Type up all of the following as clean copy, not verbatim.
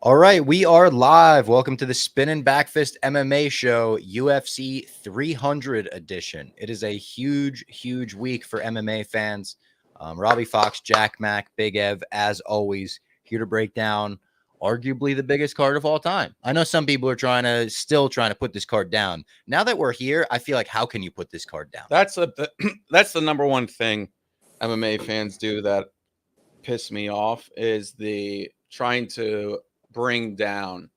All right, we are live. Welcome to the Spinning Backfist MMA show, UFC 300 edition. It is a huge week for MMA fans. Robbie Fox, Jack Mack, Big Ev, as always, here to break down arguably the biggest card of all time. I know some people are still trying to put this card down. Now that we're here, I feel like, how can you put this card down? That's the number one thing MMA fans do that piss me off is the trying to bring down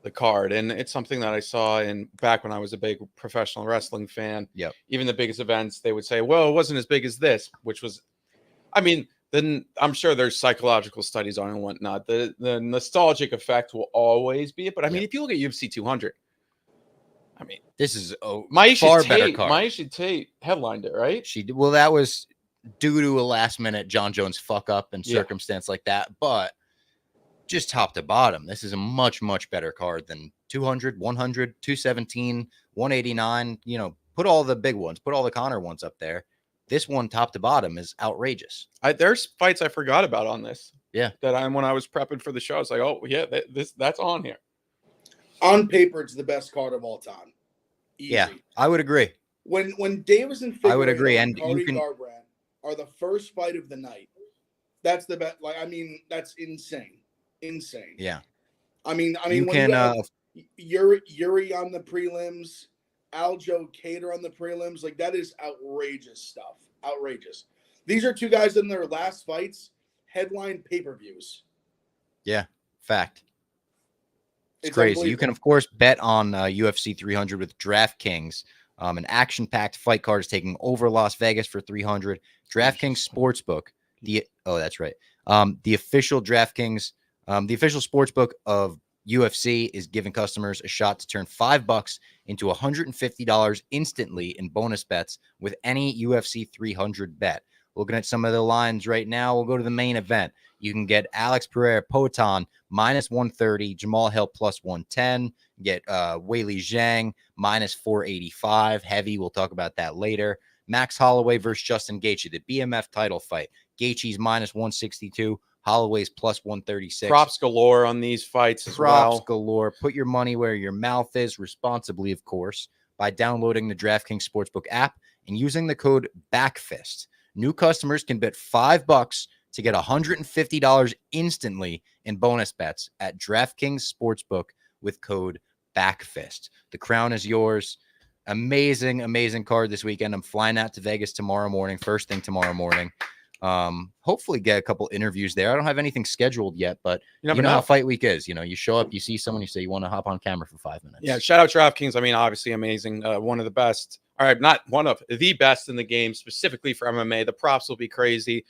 the card. And it's something that I saw back when I was a big professional wrestling fan. Yep. Even the biggest events, they would say, well, it wasn't as big as this, which was, then I'm sure there's psychological studies on it and whatnot. The nostalgic effect will always be it. But if you look at UFC 200, this is a far better card. Miesha Tate headlined it, right? She did. Well, that was due to a last minute John Jones fuck up and circumstance like that. But just top to bottom, this is a much better card than 200, 100, 217, 189. Put all the big ones, put all the Conor ones up there. This one, top to bottom, is outrageous. There's fights I forgot about on this. Yeah. When I was prepping for the show, I was like, oh yeah, that's on here. On paper, it's the best card of all time. Easy. Yeah, I would agree. When Davis and Figueiredo I would agree, and Cody Garbrandt are the first fight of the night. That's the best. That's insane. Yeah. You when can Yuri on the prelims, Aljo Cater on the prelims, that is outrageous stuff. Outrageous. These are two guys in their last fights headline pay-per-views. Yeah, fact. It's crazy. You can, of course, bet on UFC 300 with DraftKings. An action-packed fight card is taking over Las Vegas for 300. DraftKings Sportsbook. That's right. The official DraftKings, the official sportsbook of UFC is giving customers a shot to turn $5 into $150 instantly in bonus bets with any UFC 300 bet. Looking at some of the lines right now, we'll go to the main event. You can get Alex Pereira Poatan minus 130, Jamal Hill plus 110, get Weili Zhang minus 485. Heavy, we'll talk about that later. Max Holloway versus Justin Gaethje, the BMF title fight. Gaethje's minus 162, Holloway's plus 136. Props galore on these fights as well. Props galore. Put your money where your mouth is, responsibly, of course, by downloading the DraftKings Sportsbook app and using the code BACKFIST. New customers can bet $5 to get $150 instantly in bonus bets at DraftKings Sportsbook with code BACKFIST. The crown is yours. Amazing card this weekend. I'm flying out to Vegas tomorrow morning, first thing tomorrow morning. Hopefully get a couple interviews there. I don't have anything scheduled yet, but you know how fight week is. You show up, you see someone, you say you want to hop on camera for 5 minutes. Yeah, shout out DraftKings. Obviously amazing. One of the best. All right, not one of the best in the game, specifically for MMA. The props will be crazy.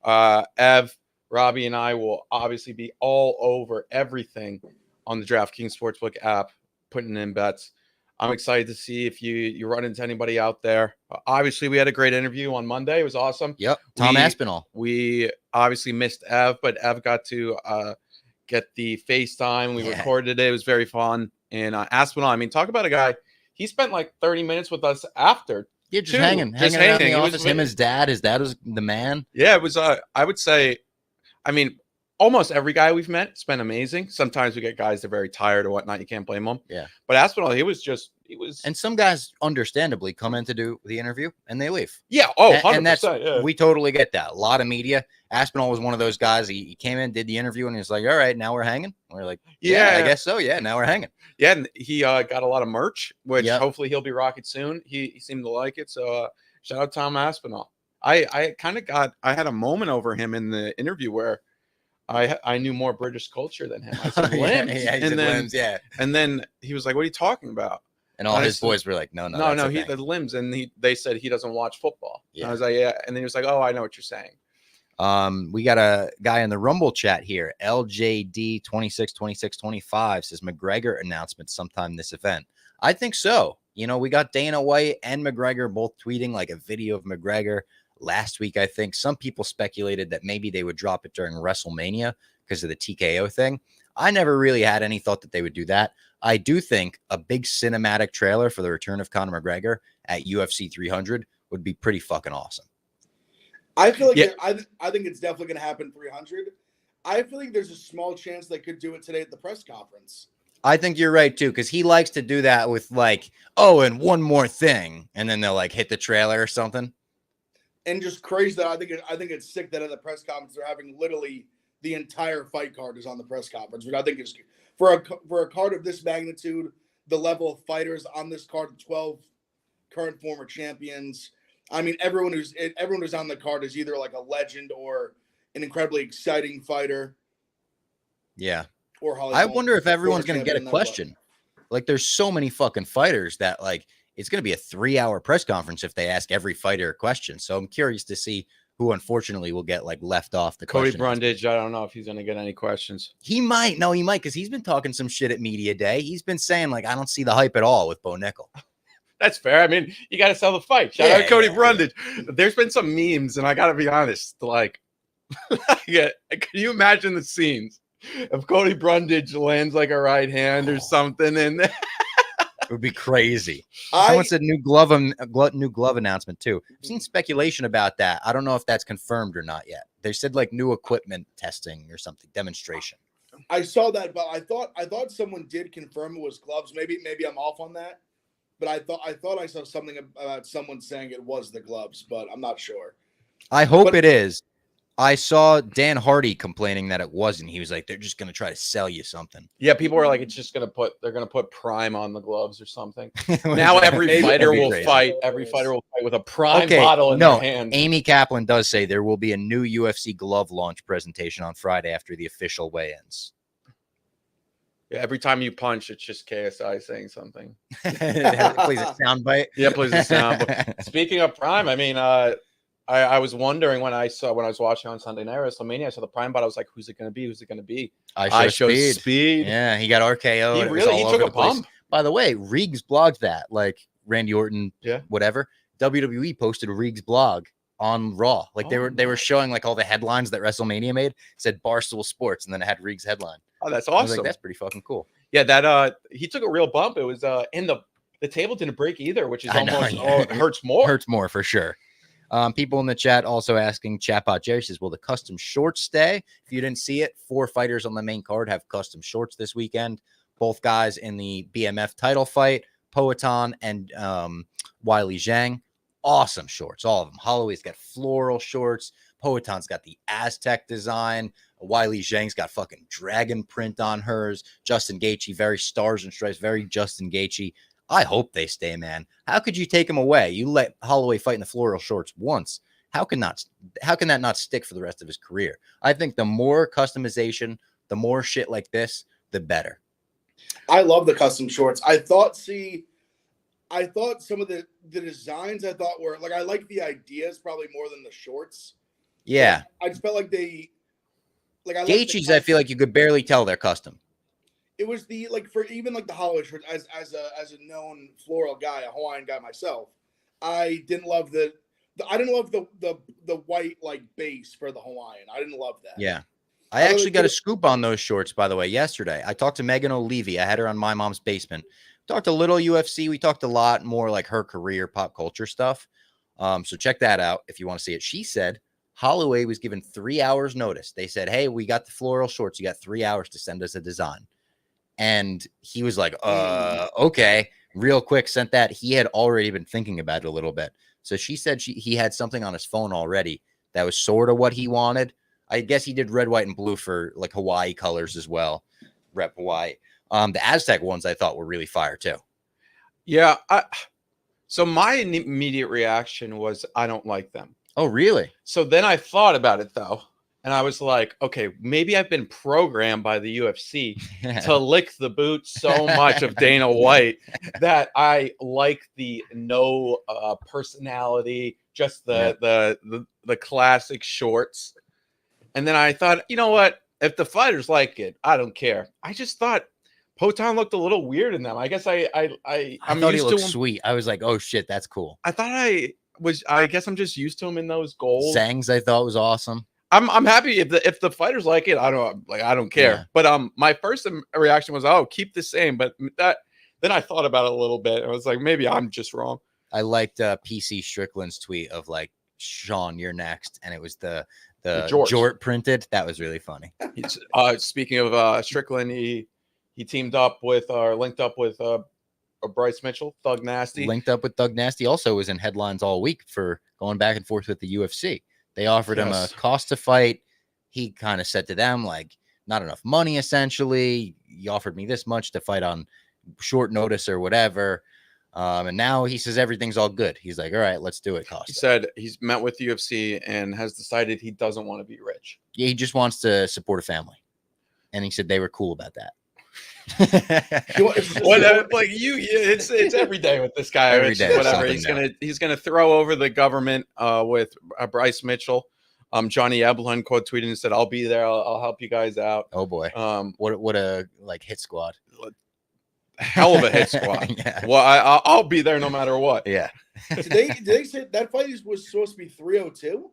Ev, Robbie, and I will obviously be all over everything on the DraftKings Sportsbook app, putting in bets. I'm excited to see if you run into anybody out there. Obviously, we had a great interview on Monday. It was awesome. Yep, Tom Aspinall. We obviously missed Ev, but Ev got to get the FaceTime. We recorded it. It was very fun. And Aspinall, talk about a guy. He spent like 30 minutes with us after. Yeah, just hanging around the office. His dad was the man. Yeah, it was. I would say, almost every guy we've met, it's been amazing. Sometimes we get guys that are very tired or whatnot. You can't blame them. Yeah. But Aspinall, he was. And some guys, understandably, come in to do the interview and they leave. Yeah. Oh, 100%. And that's, we totally get that. A lot of media. Aspinall was one of those guys. He came in, did the interview, and he was like, all right, now we're hanging. And we're like, yeah, I guess so. Yeah, now we're hanging. Yeah, and he got a lot of merch, which hopefully he'll be rocking soon. He seemed to like it. So shout out Tom Aspinall. I had a moment over him in the interview where I knew more British culture than him. I said limbs. And then he was like, what are you talking about? And all his boys were like, no, he the limbs. And they said he doesn't watch football. Yeah. And I was like, yeah. And then he was like, oh, I know what you're saying. We got a guy in the Rumble chat here. LJD 262625 says McGregor announcement sometime this event. I think so. We got Dana White and McGregor both tweeting like a video of McGregor last week. I think some people speculated that maybe they would drop it during WrestleMania because of the TKO thing. I never really had any thought that they would do that. I do think a big cinematic trailer for the return of Conor McGregor at UFC 300 would be pretty fucking awesome. I feel like I think it's definitely going to happen 300. I feel like there's a small chance they could do it today at the press conference. I think you're right too, because he likes to do that with like, oh, and one more thing, and then they'll like hit the trailer or something. And just crazy that I think it's sick that at the press conference they're having literally the entire fight card is on the press conference, which I think is for a card of this magnitude, the level of fighters on this card, 12 current former champions. I mean, everyone who's on the card is either like a legend or an incredibly exciting fighter. Yeah. Or Holly I Holm, wonder if everyone's going to get a champion, question. Like, there's so many fucking fighters that like it's going to be a 3-hour press conference if they ask every fighter a question. So I'm curious to see who, unfortunately, will get like left off the Cody question. Brundage. I don't know if he's going to get any questions. He might. No, he might, because he's been talking some shit at media day. He's been saying like, I don't see the hype at all with Bo Nickel. That's fair. I mean, you got to sell the fight. Shout out Cody Brundage. There's been some memes, and I got to be honest. Like, can you imagine the scenes if Cody Brundage lands like a right hand or something? And it would be crazy. Someone said new glove announcement too. I've seen speculation about that. I don't know if that's confirmed or not yet. They said like new equipment testing or something, demonstration. I saw that, but I thought someone did confirm it was gloves. Maybe I'm off on that. But I thought I saw something about someone saying it was the gloves, but I'm not sure. I hope it is. I saw Dan Hardy complaining that it wasn't. He was like, they're just going to try to sell you something. Yeah, people are like, they're going to put Prime on the gloves or something. Now every fighter will fight. Every fighter will fight with a Prime bottle in their hand. Amy Kaplan does say there will be a new UFC glove launch presentation on Friday after the official weigh-ins. Yeah, every time you punch, it's just KSI saying something. Plays a sound bite. Yeah, plays a sound. But speaking of Prime, I mean, I was wondering when I was watching on Sunday Night WrestleMania, I saw the Prime bot. I was like, who's it going to be? Who's it going to be? I show speed. Yeah, he got RKO. He took a bump. By the way, Reegs blogged that, like Randy Orton, whatever. WWE posted Reegs' blog on Raw. Like they were showing like all the headlines that WrestleMania made. It said Barstool Sports, and then it had Reegs' headline. Oh, that's awesome. I was like, that's pretty fucking cool. Yeah, that he took a real bump. It was in the table didn't break either, which is almost it hurts more. Hurts more for sure. People in the chat also asking, Chatbot Jerry says, will the custom shorts stay? If you didn't see it, 4 fighters on the main card have custom shorts this weekend. Both guys in the BMF title fight, Poatan and Wiley Zhang. Awesome shorts, all of them. Holloway's got floral shorts. Poatan's got the Aztec design. Wiley Zhang's got fucking dragon print on hers. Justin Gaethje, very stars and stripes, very Justin Gaethje. I hope they stay, man. How could you take them away? You let Holloway fight in the floral shorts once. How can that not stick for the rest of his career? I think the more customization, the more shit like this, the better. I love the custom shorts. I thought some of the designs I thought were like, I like the ideas probably more than the shorts. Yeah. I just felt like they like Gaethje's, I feel like you could barely tell they're custom. It was the like for even like the Holloway shorts as a known floral guy, a Hawaiian guy myself. I didn't love the white like base for the Hawaiian. I didn't love that. Yeah. I actually got a scoop on those shorts, by the way, yesterday. I talked to Megan O'Leary. I had her on My Mom's Basement. Talked a little UFC. We talked a lot more like her career, pop culture stuff. So check that out if you want to see it. She said Holloway was given 3 hours notice. They said, hey, we got the floral shorts. You got 3 hours to send us a design. And he was like, okay, real quick, sent that. He had already been thinking about it a little bit. So she said he had something on his phone already that was sort of what he wanted. I guess he did red, white, and blue for like Hawaii colors as well. Rep Hawaii. The Aztec ones I thought were really fire too. Yeah. So my immediate reaction was, I don't like them. Oh, really? So then I thought about it though. And I was like, okay, maybe I've been programmed by the UFC to lick the boot so much of Dana White that I like the no personality, just the classic shorts. And then I thought, you know what? If the fighters like it, I don't care. I just thought Poatan looked a little weird in them. I guess I'm thought he used looked to him. Sweet. I was like, oh shit, that's cool. I guess I'm just used to him in those goals. Zhang's I thought was awesome. I'm happy if the fighters like it. I don't care. Yeah. But my first reaction was, oh, keep the same. But then I thought about it a little bit. I was like, maybe I'm just wrong. I liked PC Strickland's tweet of like, Sean, you're next, and it was the the Jort. Jort printed. That was really funny. He's, speaking of Strickland, he teamed up with or linked up with Bryce Mitchell, Thug Nasty. Linked up with Thug Nasty. Also was in headlines all week for going back and forth with the UFC. They offered him a cost to fight. He kind of said to them, like, not enough money, essentially. You offered me this much to fight on short notice or whatever. And now he says everything's all good. He's like, all right, let's do it, Costa. He said he's met with UFC and has decided he doesn't want to be rich. Yeah, he just wants to support a family. And he said they were cool about that. Like it's every day with this guy. Every day, whatever. He's gonna throw over the government with Bryce Mitchell. Johnny Eblin quote tweeted and said, "I'll be there. I'll help you guys out." Oh boy. What a like hit squad. Hell of a hit squad. Yeah. Well, I'll be there no matter what. Yeah. Did they say that fight was supposed to be 302?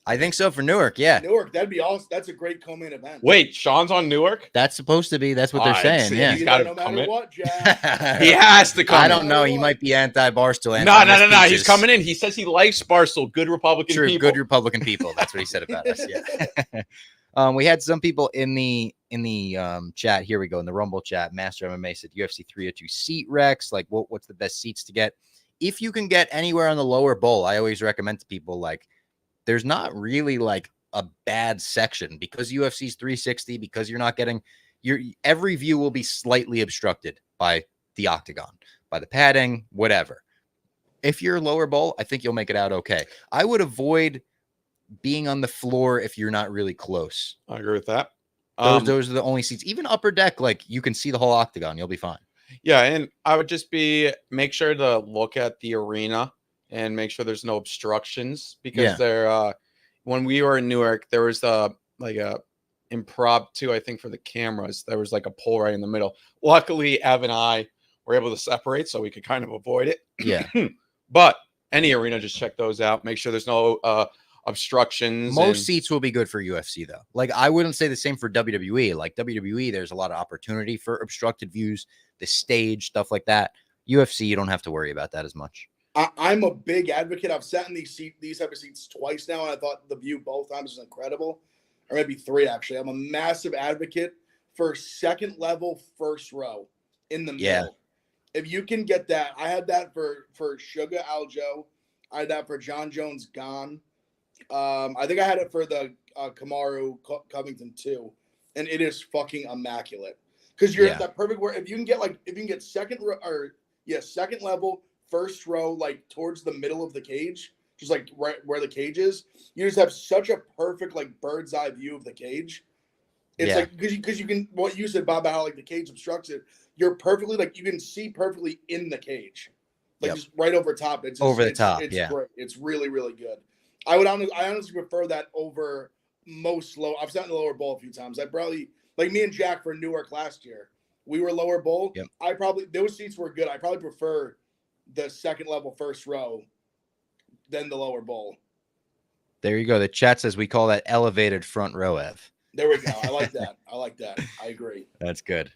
I think so for Newark. Yeah. Newark, that'd be awesome. That's a great co-main event. Wait, Sean's on Newark? That's supposed to be. That's what they're saying. Yeah. He's got to no come matter in. what, Jack. He has to come. I don't know. He might be anti-Barstool. No. He's coming in. He says he likes Barstool. Good Republican True, people. good Republican people. That's what he said about us. Yeah. We had some people in the chat. Here we go in the Rumble chat. Master MMA said UFC 302 seat Rex. Like, what's the best seats to get? If you can get anywhere on the lower bowl, I always recommend to people, like, there's not really like a bad section because UFC's 360, because you're not getting every view will be slightly obstructed by the octagon, by the padding, whatever. If you're lower bowl, I think you'll make it out okay. I would avoid being on the floor if you're not really close. I agree with that. Those are the only seats. Even upper deck, like, you can see the whole octagon. You'll be fine. Yeah, and I would just make sure to look at the arena and make sure there's no obstructions because when we were in Newark, there was like a impromptu, I think, for the cameras. There was like a pole right in the middle. Luckily, Ev and I were able to separate so we could kind of avoid it. Yeah. But any arena, just check those out. Make sure there's no obstructions. Most seats will be good for UFC, though. Like, I wouldn't say the same for WWE. Like, WWE, there's a lot of opportunity for obstructed views, the stage, stuff like that. UFC, you don't have to worry about that as much. I'm a big advocate. I've sat in these type of seats twice now, and I thought the view both times was incredible. Or maybe three, actually. I'm a massive advocate for second level first row in the middle. Yeah. If you can get that, I had that for Sugar Aljo. I had that for John Jones Gone. I think I had it for the Kamaru Covington too, and it is fucking immaculate because you're at that perfect where if you can get second level first row, like towards the middle of the cage, just like right where the cage is, you just have such a perfect like bird's eye view of the cage. It's like because you can, what you said, Bob, how like the cage obstructs it. You're perfectly, like, you can see perfectly in the cage, like just right over top. It's over the top. It's great. It's really, really good. I honestly prefer that over most low. I've sat in the lower bowl a few times. I probably, like me and Jack for Newark last year, we were lower bowl. Yep. Those seats were good. I probably prefer the second level first row than the lower bowl. There you go. The chat says we call that elevated front row, Ev. There we go. I like that. I agree. That's good.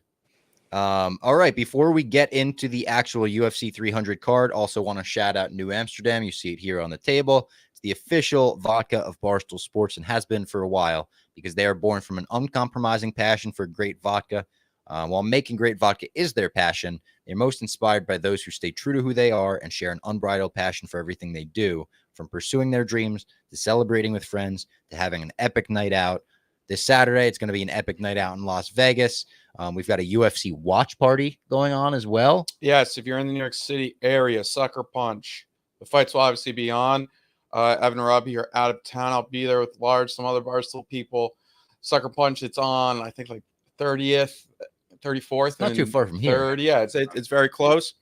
All right. Before we get into the actual UFC 300 card, also want to shout out New Amsterdam. You see it here on the table. It's the official vodka of Barstool Sports and has been for a while because they are born from an uncompromising passion for great vodka. While making great vodka is their passion, they're most inspired by those who stay true to who they are and share an unbridled passion for everything they do, from pursuing their dreams to celebrating with friends to having an epic night out. This Saturday, it's going to be an epic night out in Las Vegas. We've got a UFC watch party going on as well. Yes, if you're in the New York City area, Sucker Punch. The fights will obviously be on. Evan and Robbie are out of town. I'll be there with some other Barstool people. Sucker Punch, it's on, I think, like 30th, 34th. Not too far from here. 3rd. Yeah, it's very close.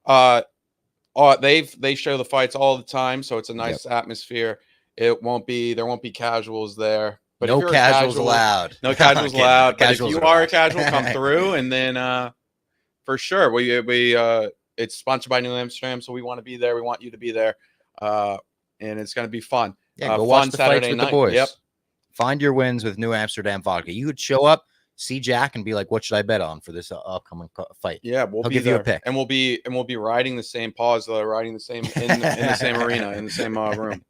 They show the fights all the time, so it's a nice atmosphere. There won't be casuals there. But no casuals allowed. No casuals allowed. But if you are a casual, come allowed. through, and then for sure, we it's sponsored by New Amsterdam, so we want to be there. We want you to be there, and it's going to be fun. Yeah, go watch the Saturday fights with night. the boys. Yep. Find your wins with New Amsterdam Vodka. You could show up, see Jack, and be like, "What should I bet on for this upcoming fight?" Yeah, we'll He'll be give there. you a pick, and we'll be riding the same pause, riding the same in the same arena, in the same room.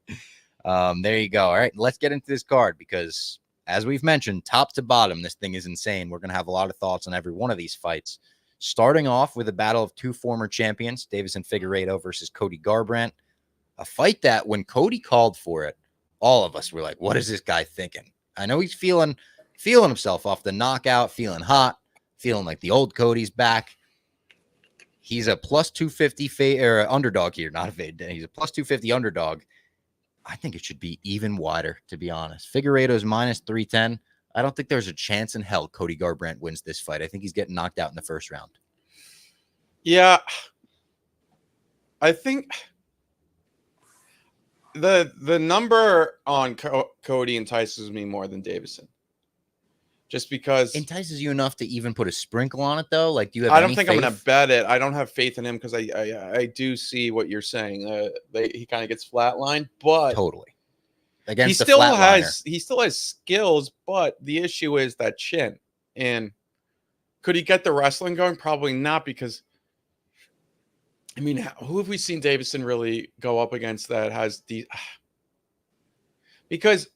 There you go. All right, let's get into this card because, as we've mentioned, top to bottom, this thing is insane. We're going to have a lot of thoughts on every one of these fights. Starting off with a battle of two former champions, Davison Figueiredo versus Cody Garbrandt. A fight that when Cody called for it, all of us were like, what is this guy thinking? I know he's feeling himself off the knockout, feeling hot, feeling like the old Cody's back. He's a plus 250 underdog here, not a fade. He's a plus 250 underdog. I think it should be even wider, to be honest. Figueiredo's minus 310. I don't think there's a chance in hell Cody Garbrandt wins this fight. I think he's getting knocked out in the first round. Yeah. I think the number on Cody entices me more than Davison. Just because entices you enough to even put a sprinkle on it, though. Like, do you have? I don't any think faith? I'm going to bet it. I don't have faith in him because I do see what you're saying. He kind of gets flatlined, but totally against he still has skills. But the issue is that chin. And could he get the wrestling going? Probably not, because I mean, who have we seen Davison really go up against that has the? Because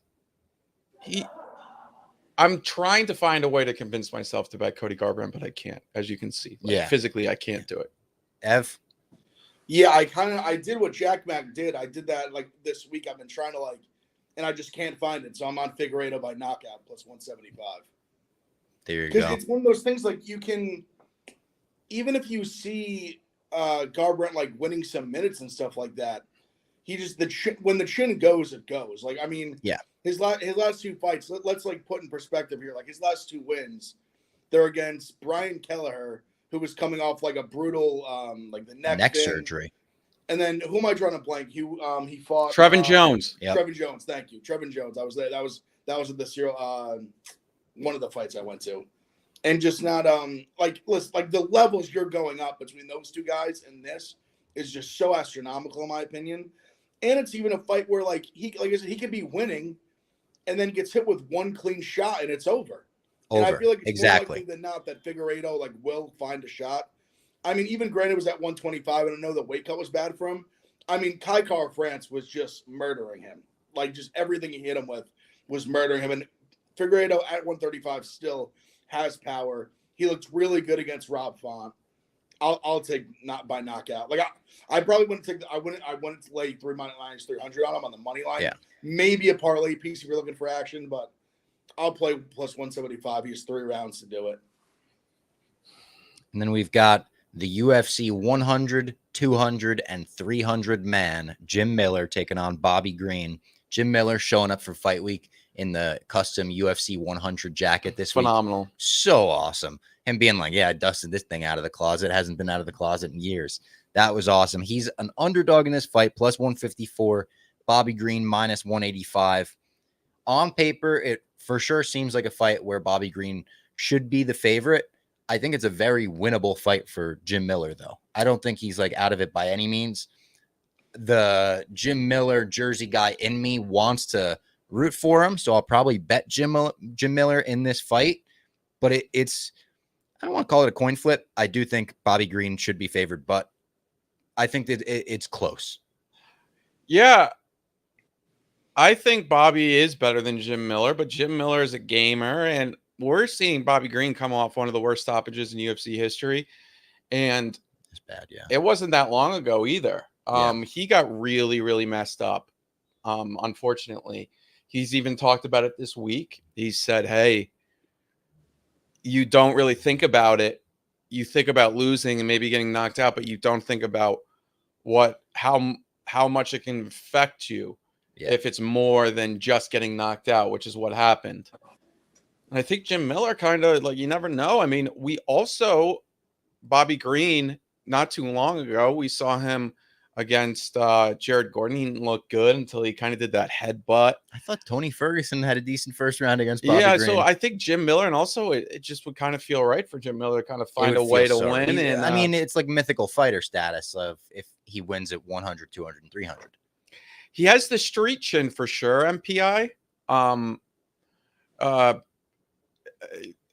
I'm trying to find a way to convince myself to bet Cody Garbrandt, but I can't, as you can see. Physically, I can't do it. Ev? Yeah, I did what Jack Mack did. I did that like this week. I've been trying to and I just can't find it. So I'm on Figueiredo by knockout plus 175. There you go. Because it's one of those things you can, even if you see Garbrandt winning some minutes and stuff like that, he just when the chin goes, it goes. Yeah. His last two fights, let's put in perspective here. His last two wins, they're against Brian Kelleher, who was coming off a brutal the neck surgery. And then who am I drawing a blank? He fought Trevin Jones. Yep. Trevin Jones, thank you. Trevin Jones. I was there. That was at the serial one of the fights I went to. And just not listen, the levels you're going up between those two guys and this is just so astronomical in my opinion. And it's even a fight where he could be winning and then gets hit with one clean shot and it's over. And I feel like it's more likely than not that Figueiredo will find a shot. I mean, even granted it was at 125, and I know the weight cut was bad for him. I mean, Kai Kara France was just murdering him. Just everything he hit him with was murdering him. And Figueiredo at 135 still has power. He looked really good against Rob Font. I'll take not by knockout. I probably wouldn't take. I wouldn't lay 3 minus 300 on him on the money line. Yeah. Maybe a parlay piece if you're looking for action, but I'll play plus 175. He has 3 rounds to do it. And then we've got the UFC 100, 200, and 300 man Jim Miller taking on Bobby Green. Jim Miller showing up for fight week in the custom UFC 100 jacket this week. Phenomenal. So awesome. Him being like, yeah, I dusted this thing out of the closet. Hasn't been out of the closet in years. That was awesome. He's an underdog in this fight, plus 154. Bobby Green, minus 185. On paper, it for sure seems like a fight where Bobby Green should be the favorite. I think it's a very winnable fight for Jim Miller, though. I don't think he's out of it by any means. The Jim Miller Jersey guy in me wants to root for him, so I'll probably bet Jim Miller in this fight. But it's I don't want to call it a coin flip. I do think Bobby Green should be favored, but I think that it's close. Yeah. I think Bobby is better than Jim Miller, but Jim Miller is a gamer, and we're seeing Bobby Green come off one of the worst stoppages in UFC history. And it's bad, yeah. It wasn't that long ago either. He got really, really messed up. Unfortunately, he's even talked about it this week. He said, hey, you don't really think about it. You think about losing and maybe getting knocked out, but you don't think about how much it can affect you if it's more than just getting knocked out, which is what happened. And I think Jim Miller kind of you never know. I mean, we also Bobby Green not too long ago, we saw him against Jared Gordon. He didn't look good until he kind of did that headbutt. I thought Tony Ferguson had a decent first round against Bobby Green. So I think Jim Miller, and also it just would kind of feel right for Jim Miller to kind of find a way to win. And I mean, it's like mythical fighter status of if he wins at 100, 200, and 300. He has the street chin for sure, MPI.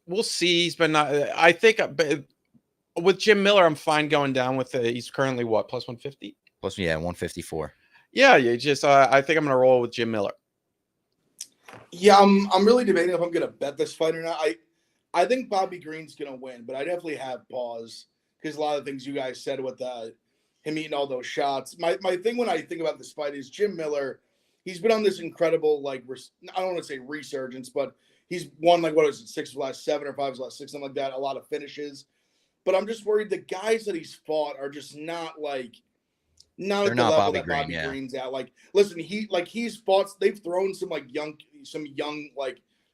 We'll see. He's been not. I think with Jim Miller, I'm fine going down with it. He's currently what, plus 150? Plus, 154. Yeah, you just I think I'm gonna roll with Jim Miller. Yeah, I'm really debating if I'm gonna bet this fight or not. I think Bobby Green's gonna win, but I definitely have pause because a lot of things you guys said with him eating all those shots. My thing when I think about this fight is Jim Miller. He's been on this incredible I don't want to say resurgence, but he's won like what is it, 6 of the last 7 or 5 of the last 6, something like that. A lot of finishes, but I'm just worried the guys that he's fought are just not They're at the not level Bobby that Green, Bobby yeah. Green's at. Like, listen, he's fought. They've thrown some young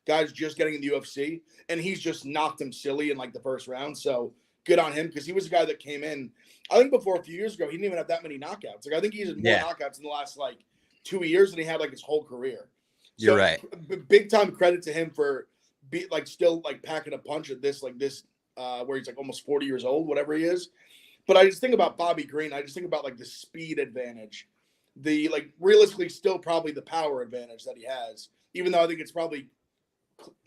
guys just getting in the UFC, and he's just knocked them silly in like the first round. So good on him because he was a guy that came in. I think before a few years ago, he didn't even have that many knockouts. Like I think he had more knockouts in the last like 2 years than he had like his whole career. So, You're right. Big time credit to him for still like packing a punch at this where he's like almost 40 years old, whatever he is. But I just think about Bobby Green. I just think about like the speed advantage, the realistically still probably the power advantage that he has. Even though I think it's probably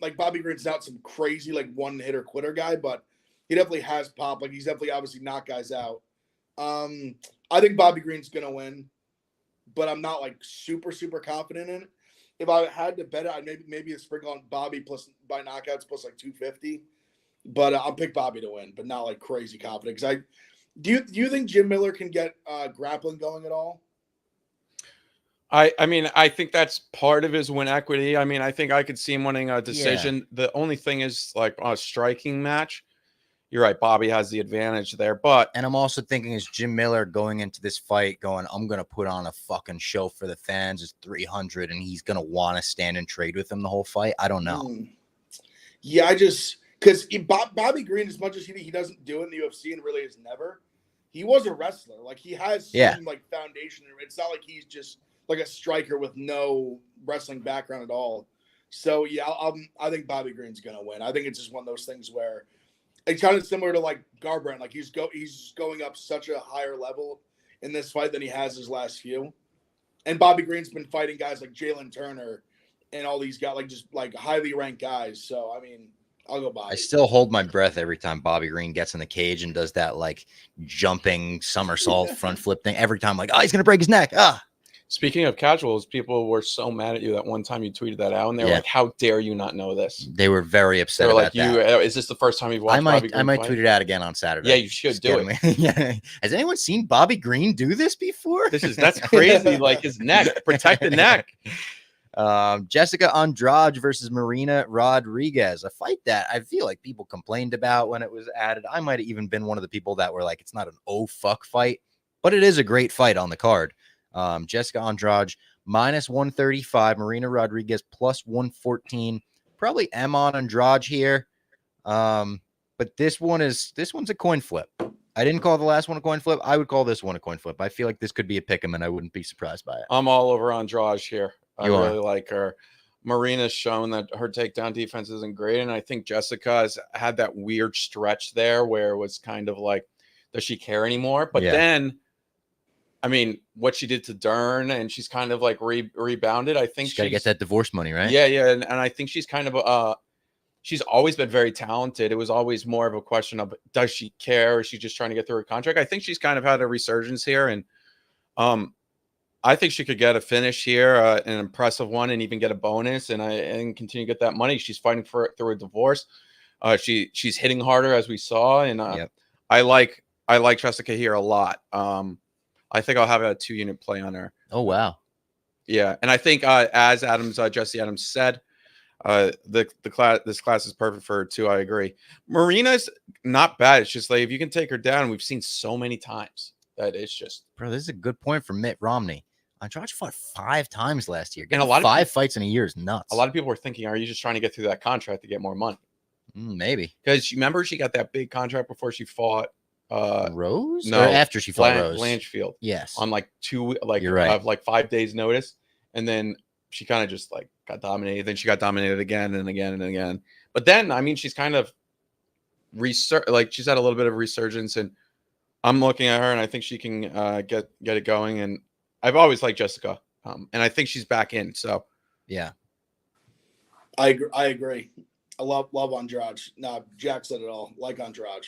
like Bobby Green's not some crazy like one hitter quitter guy, but he definitely has pop. Like he's definitely obviously knocked guys out. I think Bobby Green's gonna win, but I'm not like super confident in it. If I had to bet it, I'd maybe a sprinkle on Bobby plus by knockouts plus like 250. But I'll pick Bobby to win, but not like crazy confident. Because do you think Jim Miller can get grappling going at all? I mean, I think that's part of his win equity. I mean, I think I could see him winning a decision. Yeah. The only thing is like a striking match. You're right. Bobby has the advantage there, and I'm also thinking is Jim Miller going into this fight going, I'm going to put on a fucking show for the fans. It's 300 and he's going to want to stand and trade with him the whole fight. I don't know. Yeah, because Bobby Green, as much as he doesn't do it in the UFC and really has never, he was a wrestler. Like he has some like foundation. It's not like he's just like a striker with no wrestling background at all. So yeah, I think Bobby Green's gonna win. I think it's just one of those things where it's kind of similar to like Garbrandt. Like he's going up such a higher level in this fight than he has his last few. And Bobby Green's been fighting guys like Jalen Turner and all these guys, like just like highly ranked guys. So I mean, I'll go Bobby. I still hold my breath every time Bobby Green gets in the cage and does that like jumping somersault front flip thing. Every time, like, oh, he's gonna break his neck. Speaking of casuals, people were so mad at you that one time you tweeted that out, and they're like, "How dare you not know this?" They were very upset. They're like, "Is this the first time you've watched Bobby Green?" I might tweet it out again on Saturday. Yeah, you should do it. Yeah. Has anyone seen Bobby Green do this before? That's crazy. Like his neck, protect the neck. Jessica Andrade versus Marina Rodriguez, a fight that I feel like people complained about when it was added. I might have even been one of the people that were like, it's not an oh fuck fight, but it is a great fight on the card. Jessica Andrade minus 135, Marina Rodriguez plus 114. Probably M on Andrade here. But this one's a coin flip. I didn't call the last one a coin flip. I would call this one a coin flip. I feel like this could be a pick 'em, and I wouldn't be surprised by it. I'm all over Andrade here. I really like her. Marina's shown that her takedown defense isn't great, and I think Jessica has had that weird stretch there where it was kind of like, does she care anymore? But then, I mean, what she did to Dern, and she's kind of like rebounded. I think she's got to get that divorce money, right? Yeah, and I think she's kind of she's always been very talented. It was always more of a question of, does she care, or is she just trying to get through her contract? I think she's kind of had a resurgence here, and I think she could get a finish here, an impressive one, and even get a bonus and continue to get that money. She's fighting for it through a divorce. She's hitting harder, as we saw, and I like Jessica here a lot. I think I'll have a 2-unit play on her. Oh wow, yeah, and I think as Jesse Adams said, this class is perfect for her too. I agree. Marina's not bad. It's just like if you can take her down, we've seen so many times that it's just. Bro, this is a good point from Mitt Romney. Andrade fought 5 times last year. And a lot of 5 fights in a year is nuts. A lot of people were thinking, are you just trying to get through that contract to get more money? Maybe. Because you remember she got that big contract before she fought Rose? No, or after she fought Rose. Blanchfield. Yes. On like 2 You're right. like 5 days notice. And then she kind of just like got dominated. Then she got dominated again and again and again. But then, I mean, she's kind of she's had a little bit of resurgence, and I'm looking at her and I think she can get it going. And I've always liked Jessica. And I think she's back in. So yeah. I agree. I love Andrade. No, Jack said it all. Like Andrade.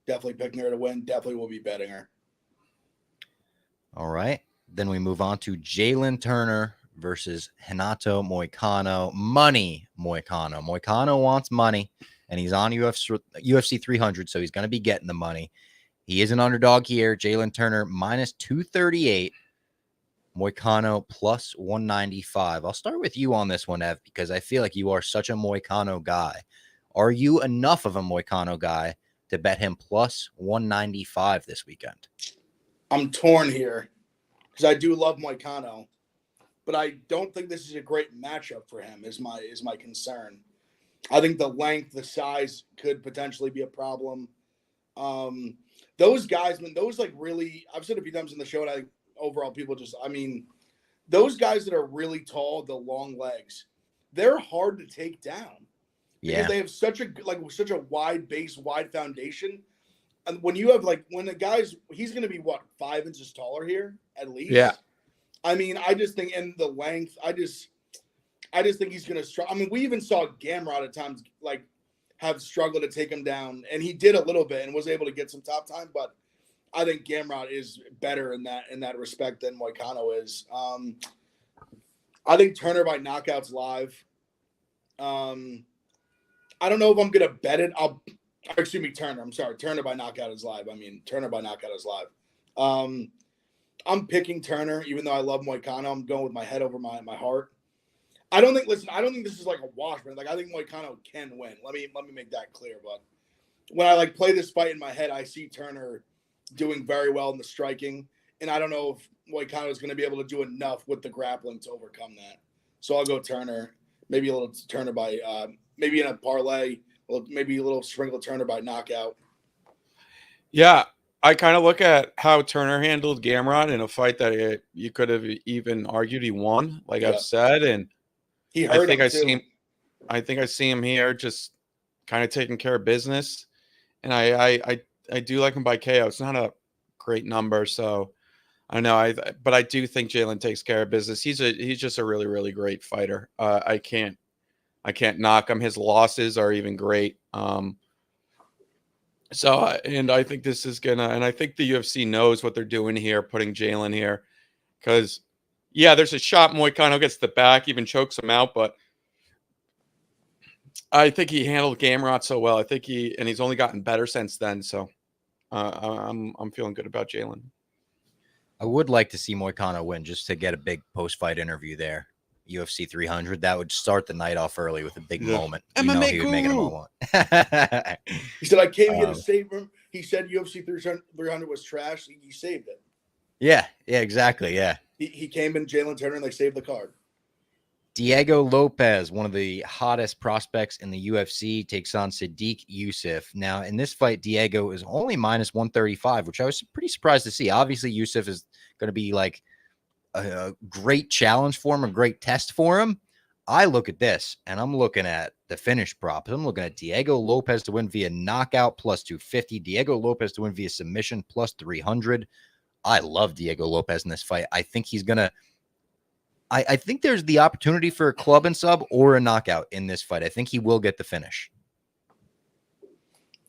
Definitely picking her to win. Definitely will be betting her. All right. Then we move on to Jalen Turner versus Renato Moicano. Money Moicano. Moicano wants money, and he's on UFC 300, so he's going to be getting the money. He is an underdog here. Jalen Turner minus 238. Moicano plus 195. I'll start with you on this one, Ev, because I feel like you are such a Moicano guy. Are you enough of a Moicano guy to bet him plus 195 this weekend? I'm torn here because I do love Moicano, but I don't think this is a great matchup for him. Is my concern. I think the length, the size could potentially be a problem. Those guys, man, those like really, I've said a few times in the show, and I think overall people just, I mean, those guys that are really tall, the long legs, they're hard to take down. Because they have such a wide base, wide foundation. And when you have when the guy's, he's going to be what, 5 inches taller here at least. Yeah. I mean, I just think, and the length, I just think he's going to struggle. I mean, we even saw Gamrot at times have struggled to take him down, and he did a little bit and was able to get some top time. But I think Gamrot is better in that respect than Moicano is. I think Turner by knockouts live. I don't know if I'm going to bet it. Turner. I'm sorry. Turner by knockout is live. Turner by knockout is live. I'm picking Turner, even though I love Moicano. I'm going with my head over my heart. I don't think this is like a wash, man. I think Moicano can win. Let me make that clear. But when I play this fight in my head, I see Turner doing very well in the striking. And I don't know if Moicano is going to be able to do enough with the grappling to overcome that. So I'll go Turner. Maybe a little Turner by maybe in a parlay, maybe a little sprinkle Turner by knockout. Yeah, I kind of look at how Turner handled Gamrot in a fight that you could have even argued he won, I've said, and he hurt I think I see him here just kind of taking care of business, and I do like him by KO. It's not a great number, so I don't know. But I do think Jalen takes care of business. He's just a really, really great fighter. I can't knock him. His losses are even great. And I think this is and I think the UFC knows what they're doing here, putting Jalen here, because there's a shot Moicano gets the back, even chokes him out, but I think he handled Gamrot so well. I think he's only gotten better since then. So I'm feeling good about Jalen. I would like to see Moicano win just to get a big post-fight interview there. UFC 300. That would start the night off early with a big moment. MMA he would make it a moment. He said, I came here to save him. He said UFC 300 was trash. He saved it. Yeah, exactly. Yeah. He came in Jalen Turner and they saved the card. Diego Lopez, one of the hottest prospects in the UFC, takes on Sadiq Youssef. Now, in this fight, Diego is only minus 135, which I was pretty surprised to see. Obviously, Youssef is going to be a great challenge for him, a great test for him. I look at this, and I'm looking at the finish props. I'm looking at Diego Lopez to win via knockout plus 250, Diego Lopez to win via submission plus 300. I love Diego Lopez in this fight. I think he's going to I think there's the opportunity for a club and sub or a knockout in this fight. I think he will get the finish.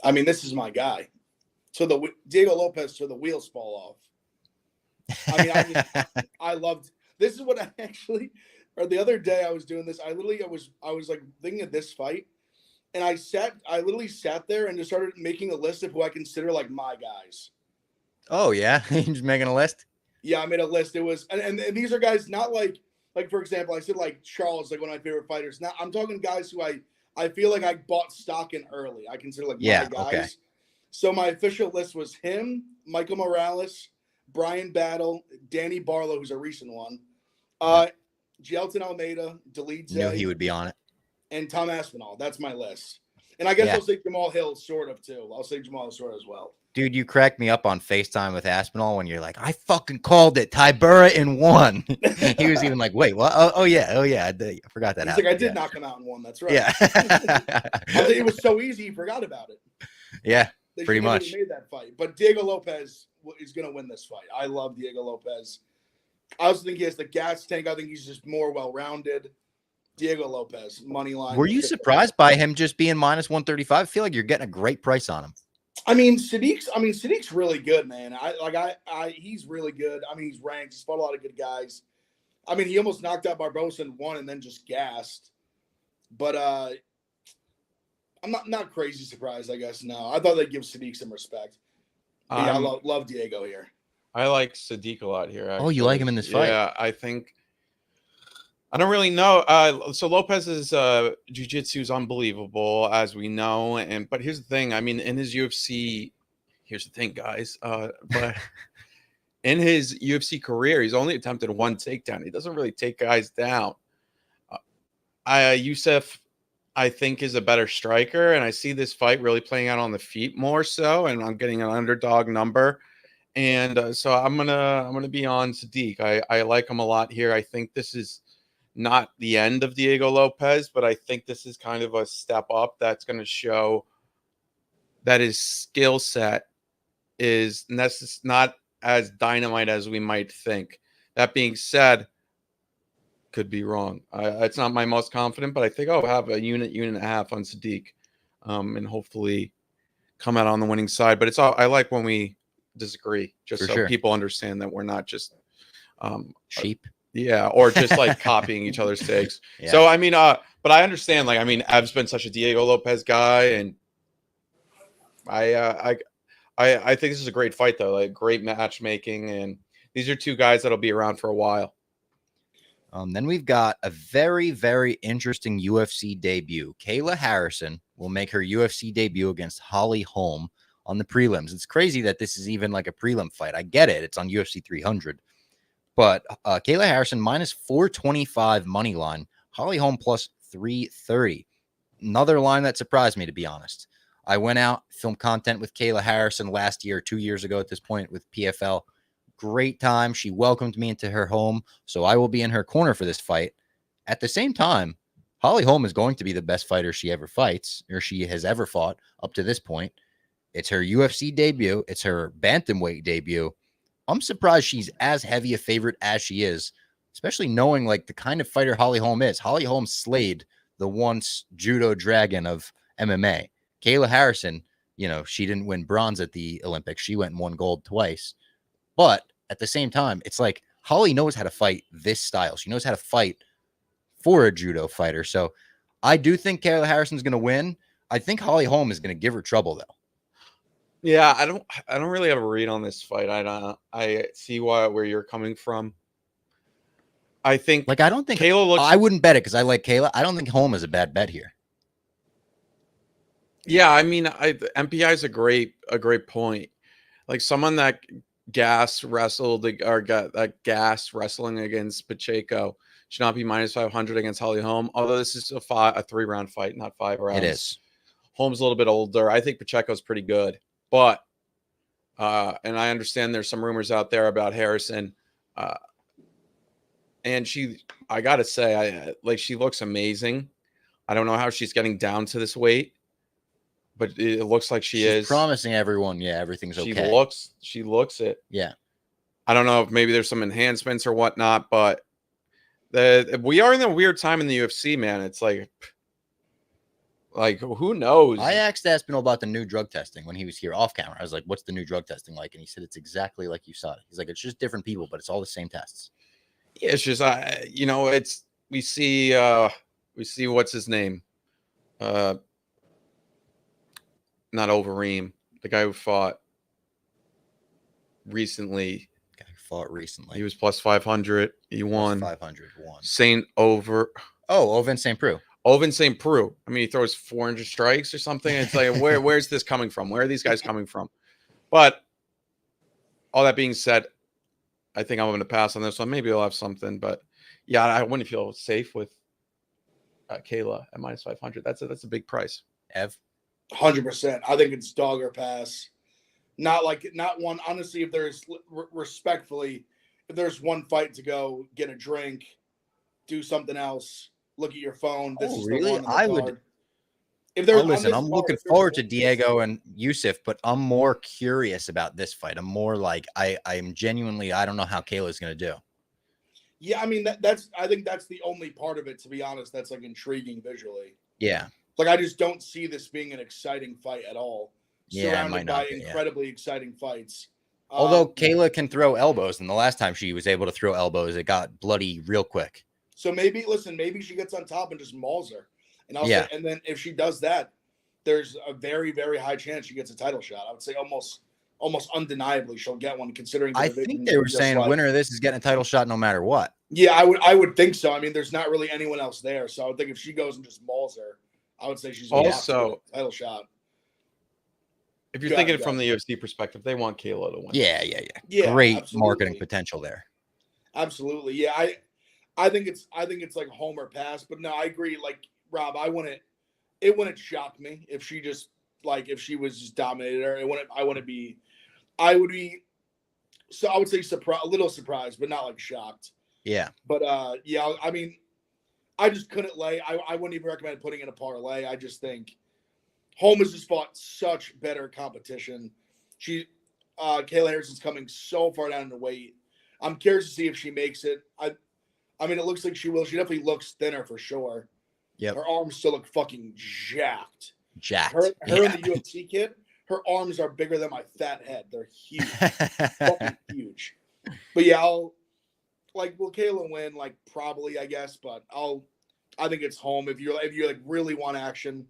This is my guy. So Diego Lopez, so the wheels fall off. I loved. This is what I actually. Or the other day I was doing this. I was thinking of this fight, and I literally sat there and just started making a list of who I consider my guys. Oh yeah, you're just making a list. Yeah, I made a list. It was, and these are guys not like for example, I said Charles, one of my favorite fighters. Now I'm talking guys who I feel like I bought stock in early. I consider my guys. Okay. So my official list was him, Michael Morales, Brian Battle, Danny Barlow, who's a recent one, Gelton Almeida, Delete. Knew he would be on it, and Tom Aspinall. That's my list. And I guess I'll say Jamal Hill sort of too. I'll say Jamal sort of as well. Dude, you cracked me up on FaceTime with Aspinall when you're like, I fucking called it. Tybura in one. He was even like, wait, what? Oh yeah. I forgot that. He's like, I did knock him out in one. That's right. Yeah. I think it was so easy, he forgot about it. Yeah, they pretty much. Made that fight. But Diego Lopez is going to win this fight. I love Diego Lopez. I also think he has the gas tank. I think he's just more well-rounded. Diego Lopez, money line. Were you surprised by him just being minus 135? I feel like you're getting a great price on him. Sadiq's really good, man. He's really good. I mean, he's ranked. He's fought a lot of good guys. I mean, he almost knocked out Barbosa in one and then just gassed. But I'm not crazy surprised, I guess. No, I thought they'd give Sadiq some respect. But yeah, I love Diego here. I like Sadiq a lot here. Actually. Oh, you like him in this fight? Yeah, I think. I don't really know. So Lopez's jiu-jitsu is unbelievable, as we know. But here's the thing. I mean, in his UFC, here's the thing, guys. But in his UFC career, he's only attempted one takedown. He doesn't really take guys down. Youssef, I think, is a better striker, and I see this fight really playing out on the feet more so. And I'm getting an underdog number, and so I'm gonna be on Sadiq. I like him a lot here. I think this is not the end of Diego Lopez, but I think this is kind of a step up that's going to show that his skill set is not as dynamite as we might think. That being said, could be wrong. It's not my most confident, but I think I'll have a unit and a half on Sadiq, and hopefully come out on the winning side. But I like when we disagree, just For so sure. people understand that we're not just sheep. Yeah, or just like copying each other's takes. Yeah. So I mean, but I understand. Like, I mean, Ev's been such a Diego Lopez guy, and I think this is a great fight though. Like, great matchmaking, and these are two guys that'll be around for a while. Then we've got a very, very interesting UFC debut. Kayla Harrison will make her UFC debut against Holly Holm on the prelims. It's crazy that this is even like a prelim fight. I get it. It's on UFC 300. But Kayla Harrison minus 425 money line. Holly Holm plus 330. Another line that surprised me, to be honest. I went out, filmed content with Kayla Harrison last year, 2 years ago at this point with PFL. Great time. She welcomed me into her home, so I will be in her corner for this fight. At the same time, Holly Holm is going to be the best fighter she ever fights, or she has ever fought up to this point. It's her UFC debut. It's her bantamweight debut. I'm surprised she's as heavy a favorite as she is, especially knowing like the kind of fighter Holly Holm is. Holly Holm slayed the once judo dragon of MMA. Kayla Harrison, she didn't win bronze at the Olympics. She went and won gold twice. But at the same time, it's like Holly knows how to fight this style. She knows how to fight for a judo fighter. So I do think Kayla Harrison's going to win. I think Holly Holm is going to give her trouble, though. Yeah, I don't really have a read on this fight. I see where you're coming from. I think I don't think Kayla looks. I wouldn't bet it because I like Kayla. I don't think Holm is a bad bet here. Yeah, I mean, MPI is a great point. Like someone that gas wrestled or got that gas wrestling against Pacheco should not be minus 500 against Holly Holm. Although this is a 3-round fight, not 5 rounds. It is. Holm's a little bit older. I think Pacheco's pretty good. But, and I understand there's some rumors out there about Harrison. And I got to say, she looks amazing. I don't know how she's getting down to this weight, but it looks like she's is. Promising everyone, everything's okay. She looks it. Yeah. I don't know if maybe there's some enhancements or whatnot, but we are in a weird time in the UFC, man. It's like, who knows? I asked Aspinall about the new drug testing when he was here off camera. I was like, what's the new drug testing like? And he said, it's exactly like you saw it. He's like, it's just different people, but it's all the same tests. Yeah, it's just, we see what's his name? Not Overeem, the guy who fought recently. He was plus 500. He won. 500 won. Ovin St. Preux. Ovin St. Preux. I mean, he throws 400 strikes or something. It's like, where's this coming from? Where are these guys coming from? But all that being said, I think I'm going to pass on this one. Maybe I'll have something, but yeah, I wouldn't feel safe with Kayla at minus 500. That's a big price. Ev, 100%. I think it's dog or pass. Not one. Honestly, if there's respectfully, if there's one fight to go, get a drink, do something else, look at your phone. This is really? The one I would. If there's listen, I'm looking forward to Diego and Youssef, but I'm more curious about this fight. I'm more like I'm genuinely. I don't know how Kayla's going to do. Yeah, I mean I think that's the only part of it. To be honest, that's like intriguing visually. Yeah. Like I just don't see this being an exciting fight at all. surrounded might by not be, incredibly exciting fights. Although Kayla can throw elbows, and the last time she was able to throw elbows, it got bloody real quick. So maybe she gets on top and just mauls her. And I'll Yeah. say, and then if she does that, there's a very, very high chance she gets a title shot. I would say almost undeniably she'll get one, considering the I division think they were just saying winner of this is getting a title shot no matter what. Yeah, I would think so. I mean, there's not really anyone else there, so I would think if she goes and just mauls her, I would say she's Also a title shot. If you're thinking from the UFC perspective, they want Kayla to win. Yeah. Great marketing potential there. Absolutely. Yeah, I think it's like home or pass, but no, I agree. Like Rob, it wouldn't shock me if she just if she was just dominated her. I would be so I would say a little surprised, but not like shocked. Yeah. But yeah, I mean, I just couldn't lay. I wouldn't even recommend putting in a parlay. I just think Holm has just fought such better competition. Kayla Harrison's coming so far down in the weight. I'm curious to see if she makes it. I mean, it looks like she will. She definitely looks thinner for sure. Yep. Her arms still look fucking jacked. Her in the UFC kit, her arms are bigger than my fat head. They're huge. Fucking huge. But yeah, will Kayla win? Probably, I guess. But I think it's Holm. If you really want action,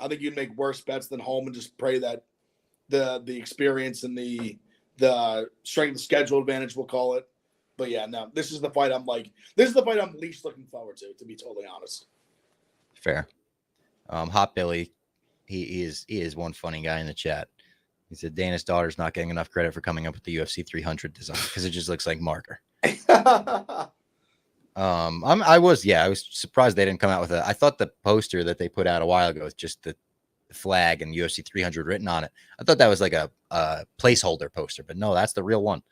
I think you'd make worse bets than Holm and just pray that the experience and the strength of schedule advantage, we'll call it. But yeah, no, this is the fight I'm least looking forward to be totally honest. Fair. Hot Billy, he is one funny guy in the chat. He said Dana's daughter's not getting enough credit for coming up with the UFC 300 design because it just looks like marker. I was surprised they didn't come out with it. I thought the poster that they put out a while ago with just the flag and UFC 300 written on it, I thought that was like a placeholder poster, but no, that's the real one.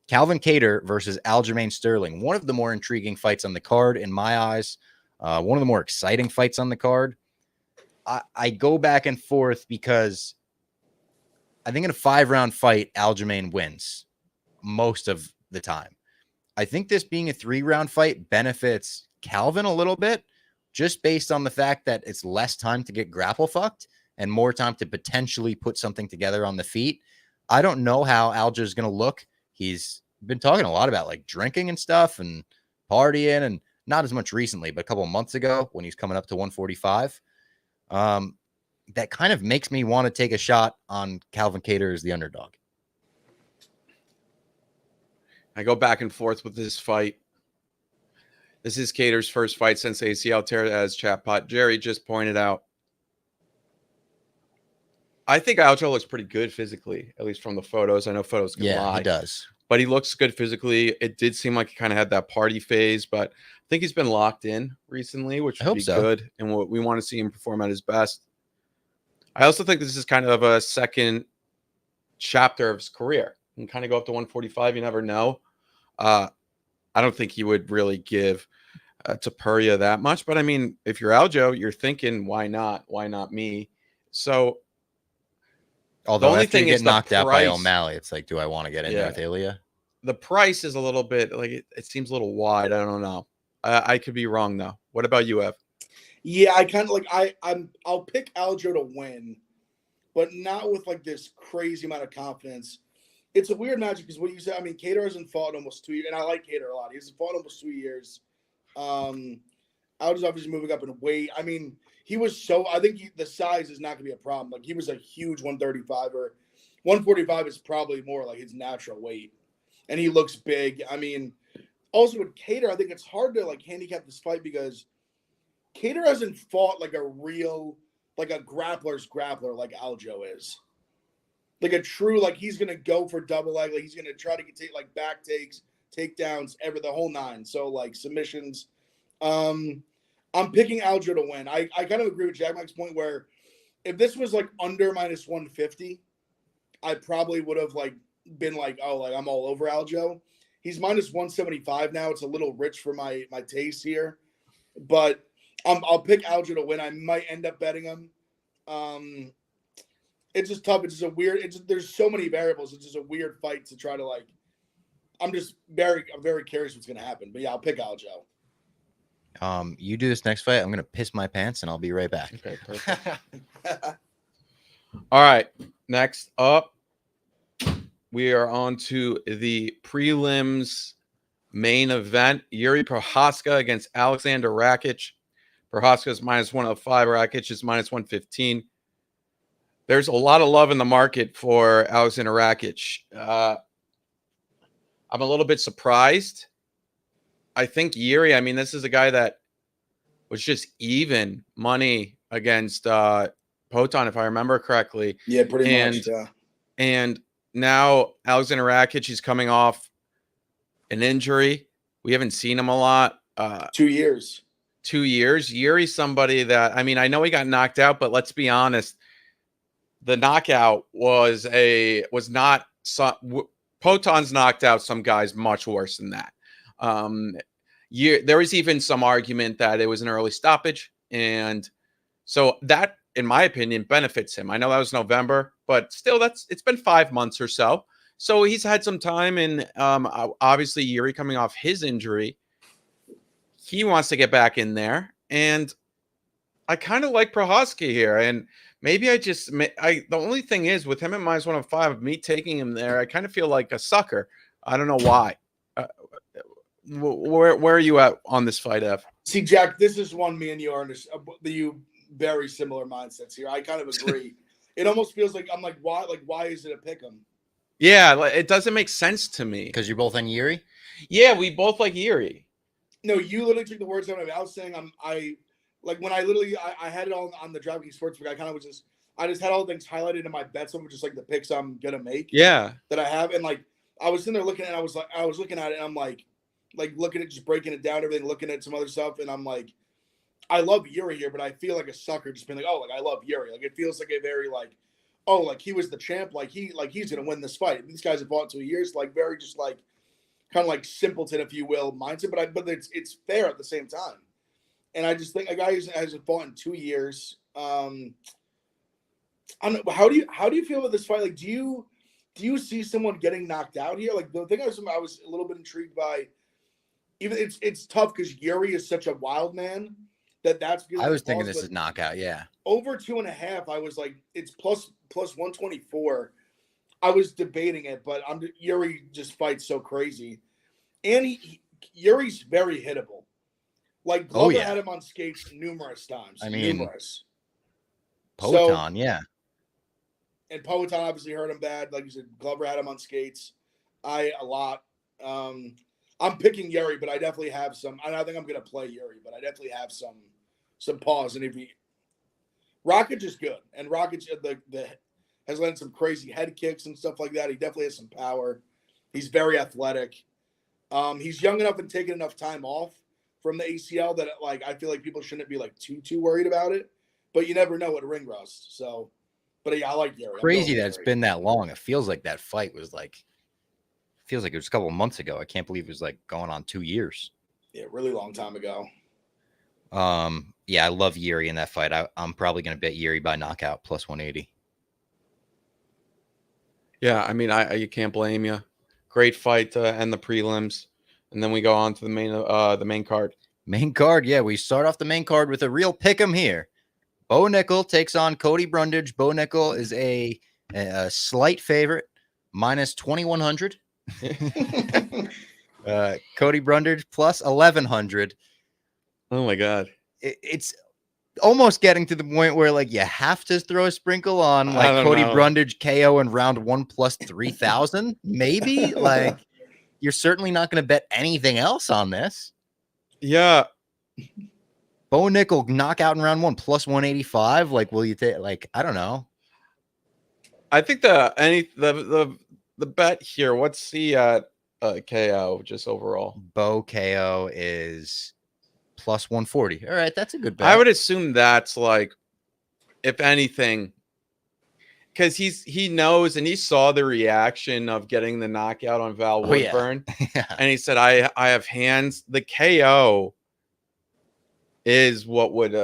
Calvin Kattar versus Aljamain Sterling, one of the more intriguing fights on the card in my eyes. One of the more exciting fights on the card. I go back and forth because I think in a 5-round fight, Aljamain wins most of the time. I think this being a 3-round fight benefits Calvin a little bit, just based on the fact that it's less time to get grapple fucked and more time to potentially put something together on the feet. I don't know how Alja is going to look. He's been talking a lot about drinking and stuff and partying, and not as much recently, but a couple of months ago when he's coming up to 145. That kind of makes me want to take a shot on Calvin Kattar as the underdog. I go back and forth with this fight. This is Kattar's first fight since ACL tear, as Chatbot Jerry just pointed out. I think Aljo looks pretty good physically, at least from the photos. I know photos can lie. Yeah, he does. But he looks good physically. It did seem like he kind of had that party phase, but I think he's been locked in recently, which would be good. And we want to see him perform at his best. I also think this is kind of a second chapter of his career. You can kind of go up to 145. You never know. I don't think he would really give to Puria that much. But, I mean, if you're Aljo, you're thinking, why not? Why not me? So, although the only thing is knocked out by O'Malley, it's like, do I want to get in there with Ilya? The price is a little bit it seems a little wide. I don't know. I could be wrong though. What about you, Ev? Yeah, I kind of I'll pick Aljo to win, but not with this crazy amount of confidence. It's a weird matchup because what you said. I mean, Kattar hasn't fought in almost 2 years, and I like Kattar a lot. He hasn't fought in almost 2 years. Aljo's obviously moving up in weight. I mean, I think the size is not going to be a problem. He was a huge 135er. 145 is probably more like his natural weight. And he looks big. I mean, also with Kattar, I think it's hard to handicap this fight because Kattar hasn't fought a real, a grappler's grappler like Aljo is. A true, he's going to go for double leg. He's going to try to take back takes, takedowns, the whole nine. So submissions. I'm picking Aljo to win. I kind of agree with Jack Mike's point where if this was under minus 150, I probably would have been I'm all over Aljo. He's minus 175 now. It's a little rich for my taste here, but I'll pick Aljo to win. I might end up betting him. It's just tough. It's just a weird. There's so many variables. It's just a weird fight to try to I'm very curious what's gonna happen. But yeah, I'll pick Aljo. You do this next fight. I'm gonna piss my pants and I'll be right back. Okay, perfect. All right. Next up, we are on to the prelims main event. Yuri Prohaska against Alexander Rakic. Prohaska is -105. Rakic is -115. There's a lot of love in the market for Alexander Rakic. I'm a little bit surprised. I think Yuri, I mean, this is a guy that was just even money against Poton, if I remember correctly. Yeah, pretty much. Yeah. And now Alexander Rakic is coming off an injury. We haven't seen him a lot. 2 years. 2 years. Yuri's somebody that, I mean, I know he got knocked out, but let's be honest. The knockout was not Poton's knocked out some guys much worse than that. There was even some argument that it was an early stoppage, and so that, in my opinion, benefits him. I know that was November, but still, it's been 5 months or so. So he's had some time, and obviously Yuri coming off his injury, he wants to get back in there, and I kind of like Prohaska here, and maybe the only thing is with him at -105, me taking him there, I kind of feel like a sucker. I don't know why. Where are you at on this fight, Ev? See, Jack, this is one me and you are very similar mindsets here. I kind of agree. It almost feels like I'm like, why? Like, why is it a pick 'em? Yeah, it doesn't make sense to me. Because you're both on Yuri? Yeah, we both like Yuri. No, you literally took the words out of my mouth. I was saying like when I had it all on the DraftKings Sportsbook. I just had all the things highlighted in my bets, which is like the picks I'm gonna make. Yeah, that I have, and like I was in there looking at it, I was looking at it, and I'm like looking at just breaking it down, everything, looking at some other stuff, and I'm like, I love Yuri here, but I feel like a sucker just being like, oh, like I love Yuri. Like it feels like a very like, oh, like he was the champ, he's gonna win this fight. These guys have fought 2 years, like very just like kind of like simpleton, if you will, mindset. But it's fair at the same time. And I just think a guy who hasn't fought in 2 years. I don't know, how do you feel about this fight? Like, do you see someone getting knocked out here? Like the thing I was a little bit intrigued by. Even it's tough because Yuri is such a wild man that's. I was thinking this is knockout. Yeah. Over 2.5, I was like, it's plus 124. I was debating it, but Yuri just fights so crazy, and Yuri's very hittable. Like Glover had him on skates numerous times. I mean, numerous. Poton, yeah. And Poton obviously hurt him bad. Like you said, Glover had him on skates. A lot. I'm picking Yuri, but I definitely have some. I think I'm going to play Yuri, but I definitely have some pause. And if Rakic is good, and Rakic has landed some crazy head kicks and stuff like that. He definitely has some power. He's very athletic. He's young enough and taking enough time off from the ACL that like I feel like people shouldn't be like too worried about it. But you never know at ring rust. So, but yeah, I like Yuri. Crazy that it's been that long. It feels like that fight was like. Feels like it was a couple of months ago. I can't believe it was like going on 2 years. Yeah, really long time ago. Yeah, I love Yuri in that fight. I'm probably going to bet Yuri by knockout plus 180. Yeah, I mean, you can't blame you. Great fight to end the prelims, and then we go on to the main card. Main card, yeah. We start off the main card with a real pick'em here. Bo Nickel takes on Cody Brundage. Bo Nickel is a slight favorite, minus 2,100. Cody Brundage plus 1,100. Oh my god, it's almost getting to the point where like you have to throw a sprinkle on like Cody Brundage KO in round 1 plus 3,000. Maybe like you're certainly not going to bet anything else on this. Yeah, Bo Nickel knockout in round 1 plus 185. Like, will you take? Like, I don't know. I think the bet here, what's the KO just overall? Bo KO is plus 140. All right, that's a good bet. I would assume that's like, if anything, because he knows and he saw the reaction of getting the knockout on Val Woodburn. Yeah. And he said, I have hands. The KO is what would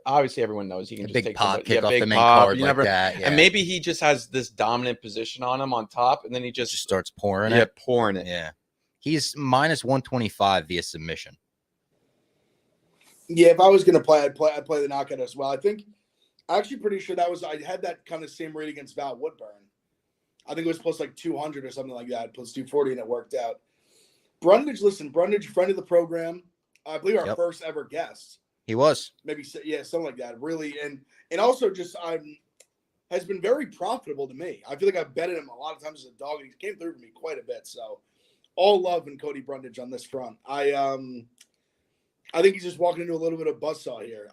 obviously everyone knows he can just big take pop, kick off big the main pop. card like that. Yeah. And maybe he just has this dominant position on him on top, and then he just starts pouring it. Pouring it. Yeah, he's minus 125 via submission. Yeah, if I was gonna play, I'd play the knockout as well. I think Actually, pretty sure I had that kind of same rate against Val Woodburn. I think it was plus like 200 or something like that, plus 240, and it worked out. Brundage, friend of the program. I believe our first ever guest. He was. Maybe, yeah, something like that. Really, and also just has been very profitable to me. I feel like I've betted him a lot of times as a dog, and he came through for me quite a bit. So, all love and Cody Brundage on this front. I think he's just walking into a little bit of buzzsaw here.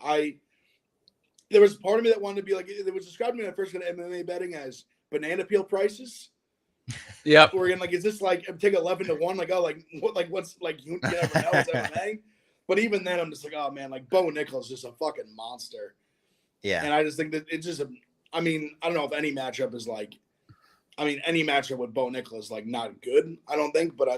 There was part of me that wanted to be like, it was described to me when I first got MMA betting as banana peel prices. Yeah. We're in like, is this like take 11 to 1? Like, oh, like what? Like what's like you never know it's MMA. But even then, I'm just like, oh man, like Bo Nickal is just a fucking monster. Yeah. And I just think that it's just I don't know if any matchup is like, any matchup with Bo Nickal is like not good. I don't think, but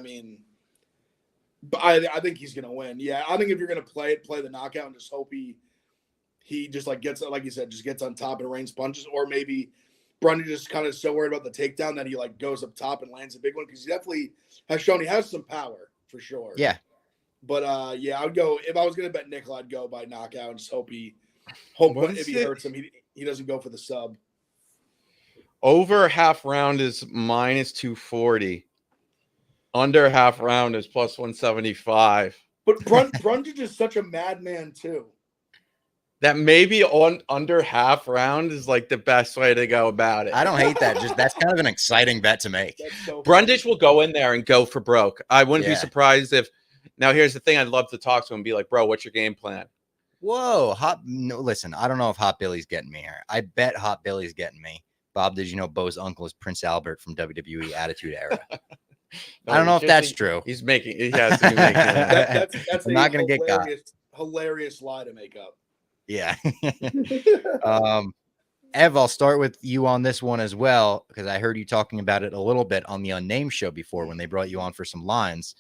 but I think he's gonna win. Yeah, I think if you're gonna play the knockout and just hope he just like gets, like you said, just gets on top and rains punches, or maybe Brundage is kind of so worried about the takedown that he like goes up top and lands a big one, because he definitely has shown he has some power for sure. Yeah. But yeah, I would go, if I was gonna bet Nickal, I'd go by knockout and just hope if he hurts him, he doesn't go for the sub. Over half round is minus 240. Under half round is plus 175. But Brundage is such a madman too. That maybe on under half round is like the best way to go about it. I don't hate that. Just that's kind of an exciting bet to make. So Brundage will go in there and go for broke. I wouldn't be Yeah. surprised if. Now here's the thing: I'd love to talk to him and be like, "Bro, what's your game plan?" Whoa, no, listen, I don't know if Hot Billy's getting me here. I bet Hot Billy's getting me. Bob, did you know Bo's uncle is Prince Albert from WWE Attitude Era? I don't know if that's true. He has to be making that. That's I'm not gonna get got. Hilarious lie to make up. Yeah. Ev, I'll start with you on this one as well, because I heard you talking about it a little bit on the Unnamed show before when they brought you on for some lines.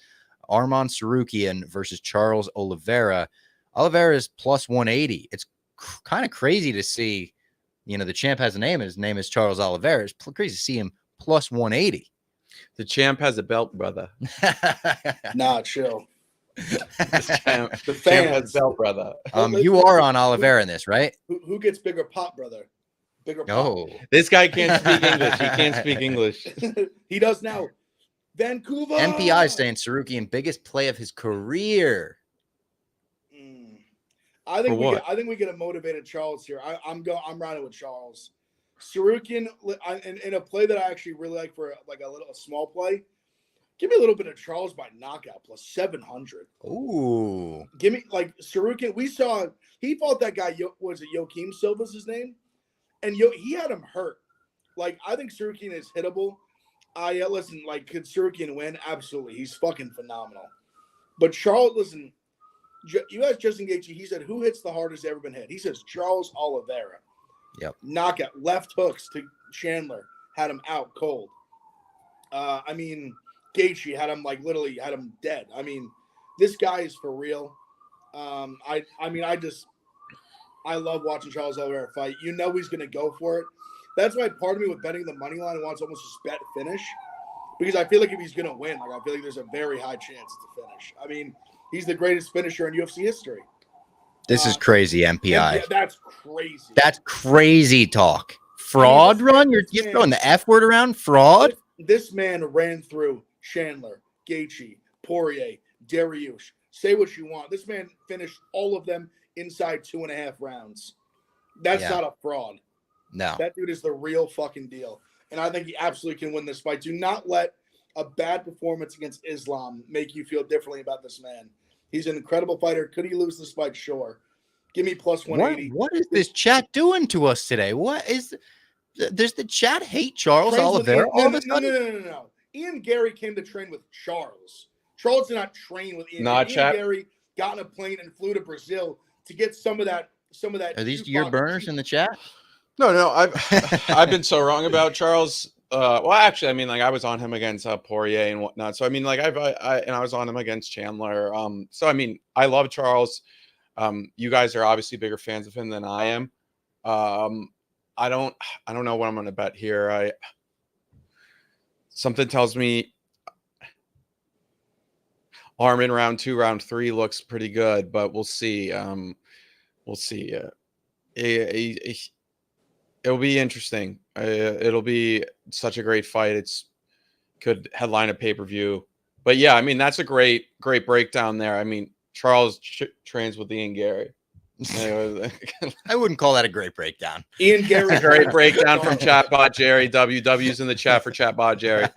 Arman Sarukian versus Charles Oliveira. Oliveira is plus 180. It's kind of crazy to see, the champ has a name, and his name is Charles Oliveira. It's crazy to see him plus 180. The champ has a belt, brother. Nah, chill. The champ has a belt, brother. You are on Oliveira in this, right? Who gets bigger pop, brother? Bigger pop. No. This guy can't speak English. He can't speak English. He does now. Vancouver. MPI saying Sarukian biggest play of his career. I think we get a motivated Charles here. I'm riding with Charles. Sarukian in a play that I actually really like for like a small play. Give me a little bit of Charles by knockout plus 700. Ooh. Give me like Sarukian. We saw he fought that guy. Was it Joaquim Silva's his name? And he had him hurt. Like I think Sarukian is hittable. Listen, like could Sarukian win? Absolutely, he's fucking phenomenal. But Charles, listen, you asked Justin Gaethje. He said, "Who hits the hardest ever been hit?" He says Charles Oliveira. Yep. Knockout, left hooks to Chandler, had him out cold. Gaethje had him literally had him dead. This guy is for real. I love watching Charles Oliveira fight. He's gonna go for it. That's why part of me with betting the money line wants almost just bet finish, because I feel like if he's gonna win, I feel like there's a very high chance it's a finish. He's the greatest finisher in UFC history. This is crazy, MPI. That's crazy. That's crazy talk. Fraud run? You're throwing the F word around? Fraud? This man ran through Chandler, Gaethje, Poirier, Dariush. Say what you want. This man finished all of them inside 2.5 rounds. That's not a fraud. No. That dude is the real fucking deal. And I think he absolutely can win this fight. Do not let a bad performance against Islam make you feel differently about this man. He's an incredible fighter. Could he lose this fight? Sure. Give me plus 180. What is this chat doing to us today? Does the chat hate Charles Oliveira? No. Ian Gary came to train with Charles. Charles did not train with Ian. Ian Gary got on a plane and flew to Brazil to get some of that. Are these your burners in the chat? No. I've been so wrong about Charles. Well, actually, I was on him against Poirier and whatnot. So I was on him against Chandler. I love Charles. You guys are obviously bigger fans of him than I am. I don't know what I'm going to bet here. Something tells me Arman round 2, round 3 looks pretty good, but we'll see. It'll be interesting. It'll be such a great fight. It's could headline a pay-per-view. But yeah, I mean, that's a great breakdown there. I mean, Charles trains with Ian Gary. I wouldn't call that a great breakdown. Ian Gary, great breakdown from Chatbot Jerry. WW's in the chat for Chatbot Jerry.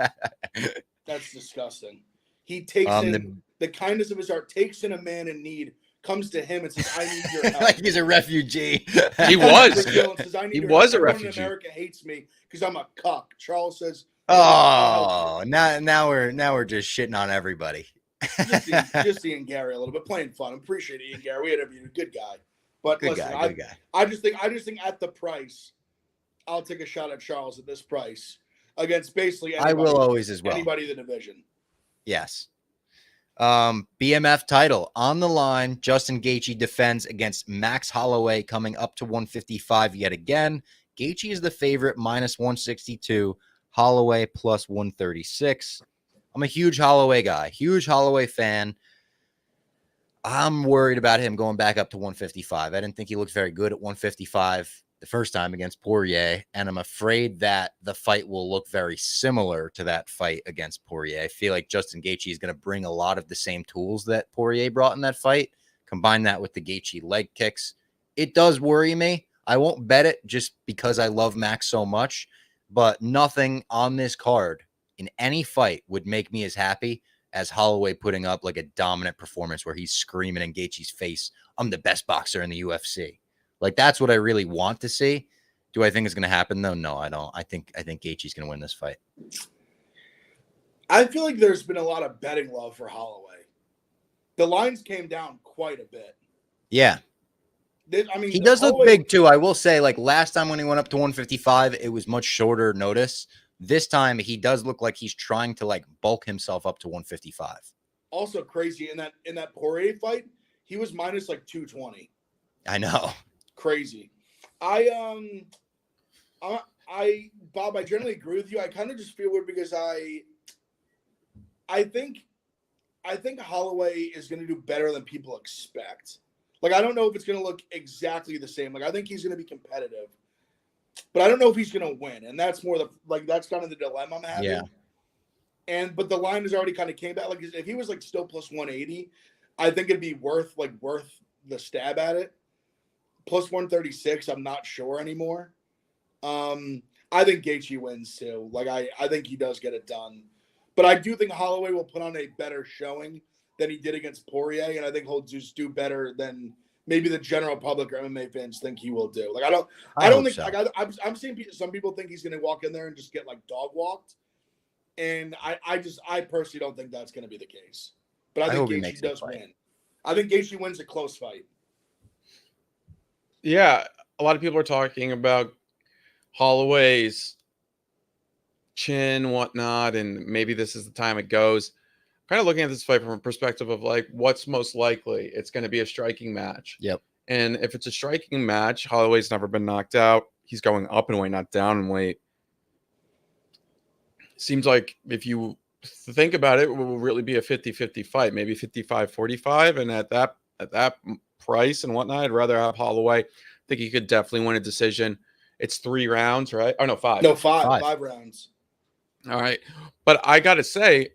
That's disgusting. He takes in the kindness of his heart, takes in a man in need, comes to him and says, "I need your help." Like he's a refugee. He was. Says, he was a refugee. Everyone in America hates me because I'm a cuck. Charles says, "Oh, now we're just shitting on everybody." just Ian Gary a little bit, playing fun. Appreciate Ian Gary. We interviewed a good guy, but good listen, guy, good guy. I just think at the price, I'll take a shot at Charles at this price against basically anybody, I will always as well. Anybody in the division. Yes. BMF title on the line. Justin Gaethje defends against Max Holloway, coming up to 155 yet again. Gaethje is the favorite, minus 162. Holloway plus 136. I'm a huge Holloway guy, huge Holloway fan. I'm worried about him going back up to 155. I didn't think he looked very good at 155 the first time against Poirier, and I'm afraid that the fight will look very similar to that fight against Poirier. I feel like Justin Gaethje is going to bring a lot of the same tools that Poirier brought in that fight. Combine that with the Gaethje leg kicks. It does worry me. I won't bet it just because I love Max so much, but nothing on this card in any fight would make me as happy as Holloway putting up like a dominant performance where he's screaming in Gaethje's face, "I'm the best boxer in the UFC." Like, that's what I really want to see. Do I think it's going to happen, though? No, I don't. I think Gaethje's going to win this fight. I feel like there's been a lot of betting love for Holloway. The lines came down quite a bit. Yeah. I mean, he does look big, too. I will say, like, last time when he went up to 155, it was much shorter notice. This time, he does look like he's trying to, like, bulk himself up to 155. Also crazy, in that Poirier fight, he was minus, like, 220. I know. Crazy. Bob, I generally agree with you. I kind of just feel weird because I think Holloway is going to do better than people expect. Like, I don't know if it's going to look exactly the same. Like, I think he's going to be competitive, but I don't know if he's going to win. And that's more that's kind of the dilemma I'm having. Yeah. But the line has already kind of came back. Like, if he was like still plus 180, I think it'd be worth the stab at it. Plus 136, I'm not sure anymore. I think Gaethje wins too. Like, I think he does get it done. But I do think Holloway will put on a better showing than he did against Poirier, and I think he'll just do better than maybe the general public or MMA fans think he will do. Like, I don't think so. Like, I'm seeing some people think he's going to walk in there and just get like dog walked, and I personally don't think that's going to be the case. But I think Gaethje does win. I think Gaethje wins a close fight. Yeah, a lot of people are talking about Holloway's chin, whatnot, and maybe this is the time it goes. Kind of looking at this fight from a perspective of like what's most likely. It's going to be a striking match. Yep. And if it's a striking match, Holloway's never been knocked out. He's going up in weight, not down in weight. Seems like if you think about it, it will really be a 50-50 fight, maybe 55-45. And at that price and whatnot, I'd rather have Holloway. I think he could definitely win a decision. It's 3 rounds, right? Oh, no, 5. No, 5 rounds. All right. But I got to say,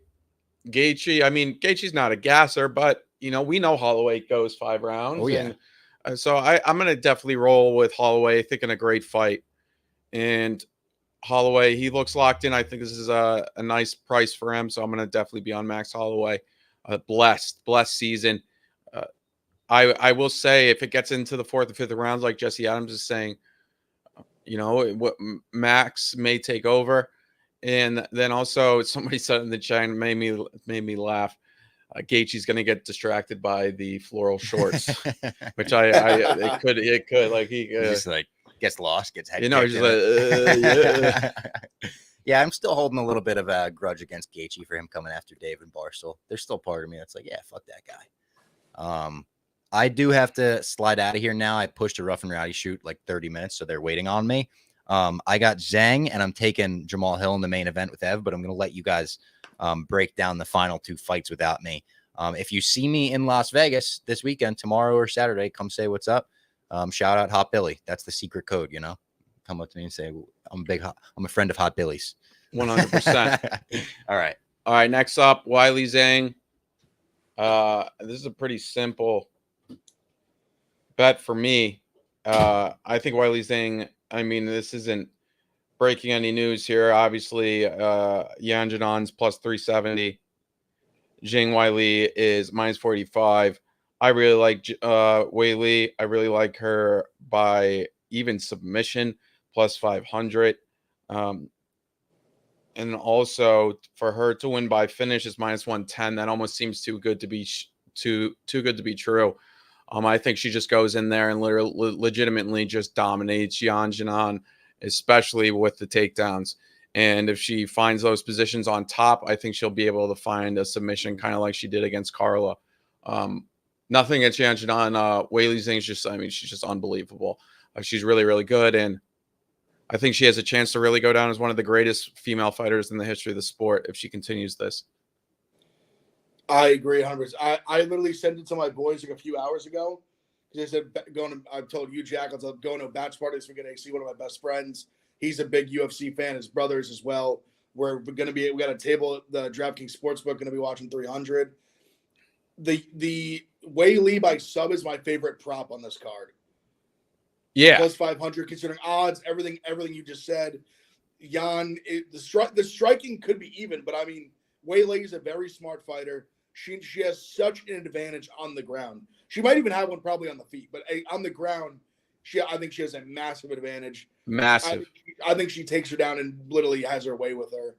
Gaethje's not a gasser, but, we know Holloway goes 5 rounds. Oh, yeah. And so I'm going to definitely roll with Holloway, thinking a great fight. And Holloway, he looks locked in. I think this is a nice price for him. So I'm going to definitely be on Max Holloway. Blessed season. I will say if it gets into the 4th or 5th rounds, like Jesse Adams is saying, what Max may take over. And then also somebody said in the chat, made me laugh. Gaethje's going to get distracted by the floral shorts, which it could like he just like gets lost, gets head. Just like yeah. Yeah, I'm still holding a little bit of a grudge against Gaethje for him coming after David Barstool. There's still part of me that's like, yeah, fuck that guy. I do have to slide out of here now. I pushed a rough and rowdy shoot like 30 minutes, so they're waiting on me. I got Zhang, and I'm taking Jamal Hill in the main event with Ev, but I'm going to let you guys break down the final 2 fights without me. If you see me in Las Vegas this weekend, tomorrow or Saturday, come say what's up. Shout out Hot Billy. That's the secret code, come up to me and say, I'm a friend of Hot Billy's. 100%. All right. All right, next up, Weili Zhang. This is a pretty simple bet for me. I think Weili Zhang, I mean, this isn't breaking any news here. Obviously, Yan Janon's plus 370. Zhang Weili is minus 485. I really like Weili. I really like her by even submission, plus 500. And also for her to win by finish is minus 110. That almost seems too good to be too good to be true. I think she just goes in there and legitimately just dominates Yan Jinan, especially with the takedowns. And if she finds those positions on top, I think she'll be able to find a submission kind of like she did against Carla. Nothing against Yan Jinan. Weili Zhang's just, I mean, she's just unbelievable. She's really, really good. And I think she has a chance to really go down as one of the greatest female fighters in the history of the sport if she continues this. I agree 100%. I literally sent it to my boys like a few hours ago because I said, I've told you, Jack, I'm going to a bachelor party this weekend. I see one of my best friends. He's a big UFC fan. His brothers as well. We got a table at the DraftKings Sportsbook, going to be watching 300. The Weili by sub is my favorite prop on this card. Yeah. Plus 500, considering odds, everything you just said. Yan, the striking could be even, but I mean, Weili is a very smart fighter. She has such an advantage on the ground. She might even have one probably on the feet, but on the ground, I think she has a massive advantage. Massive. I think she takes her down and literally has her way with her.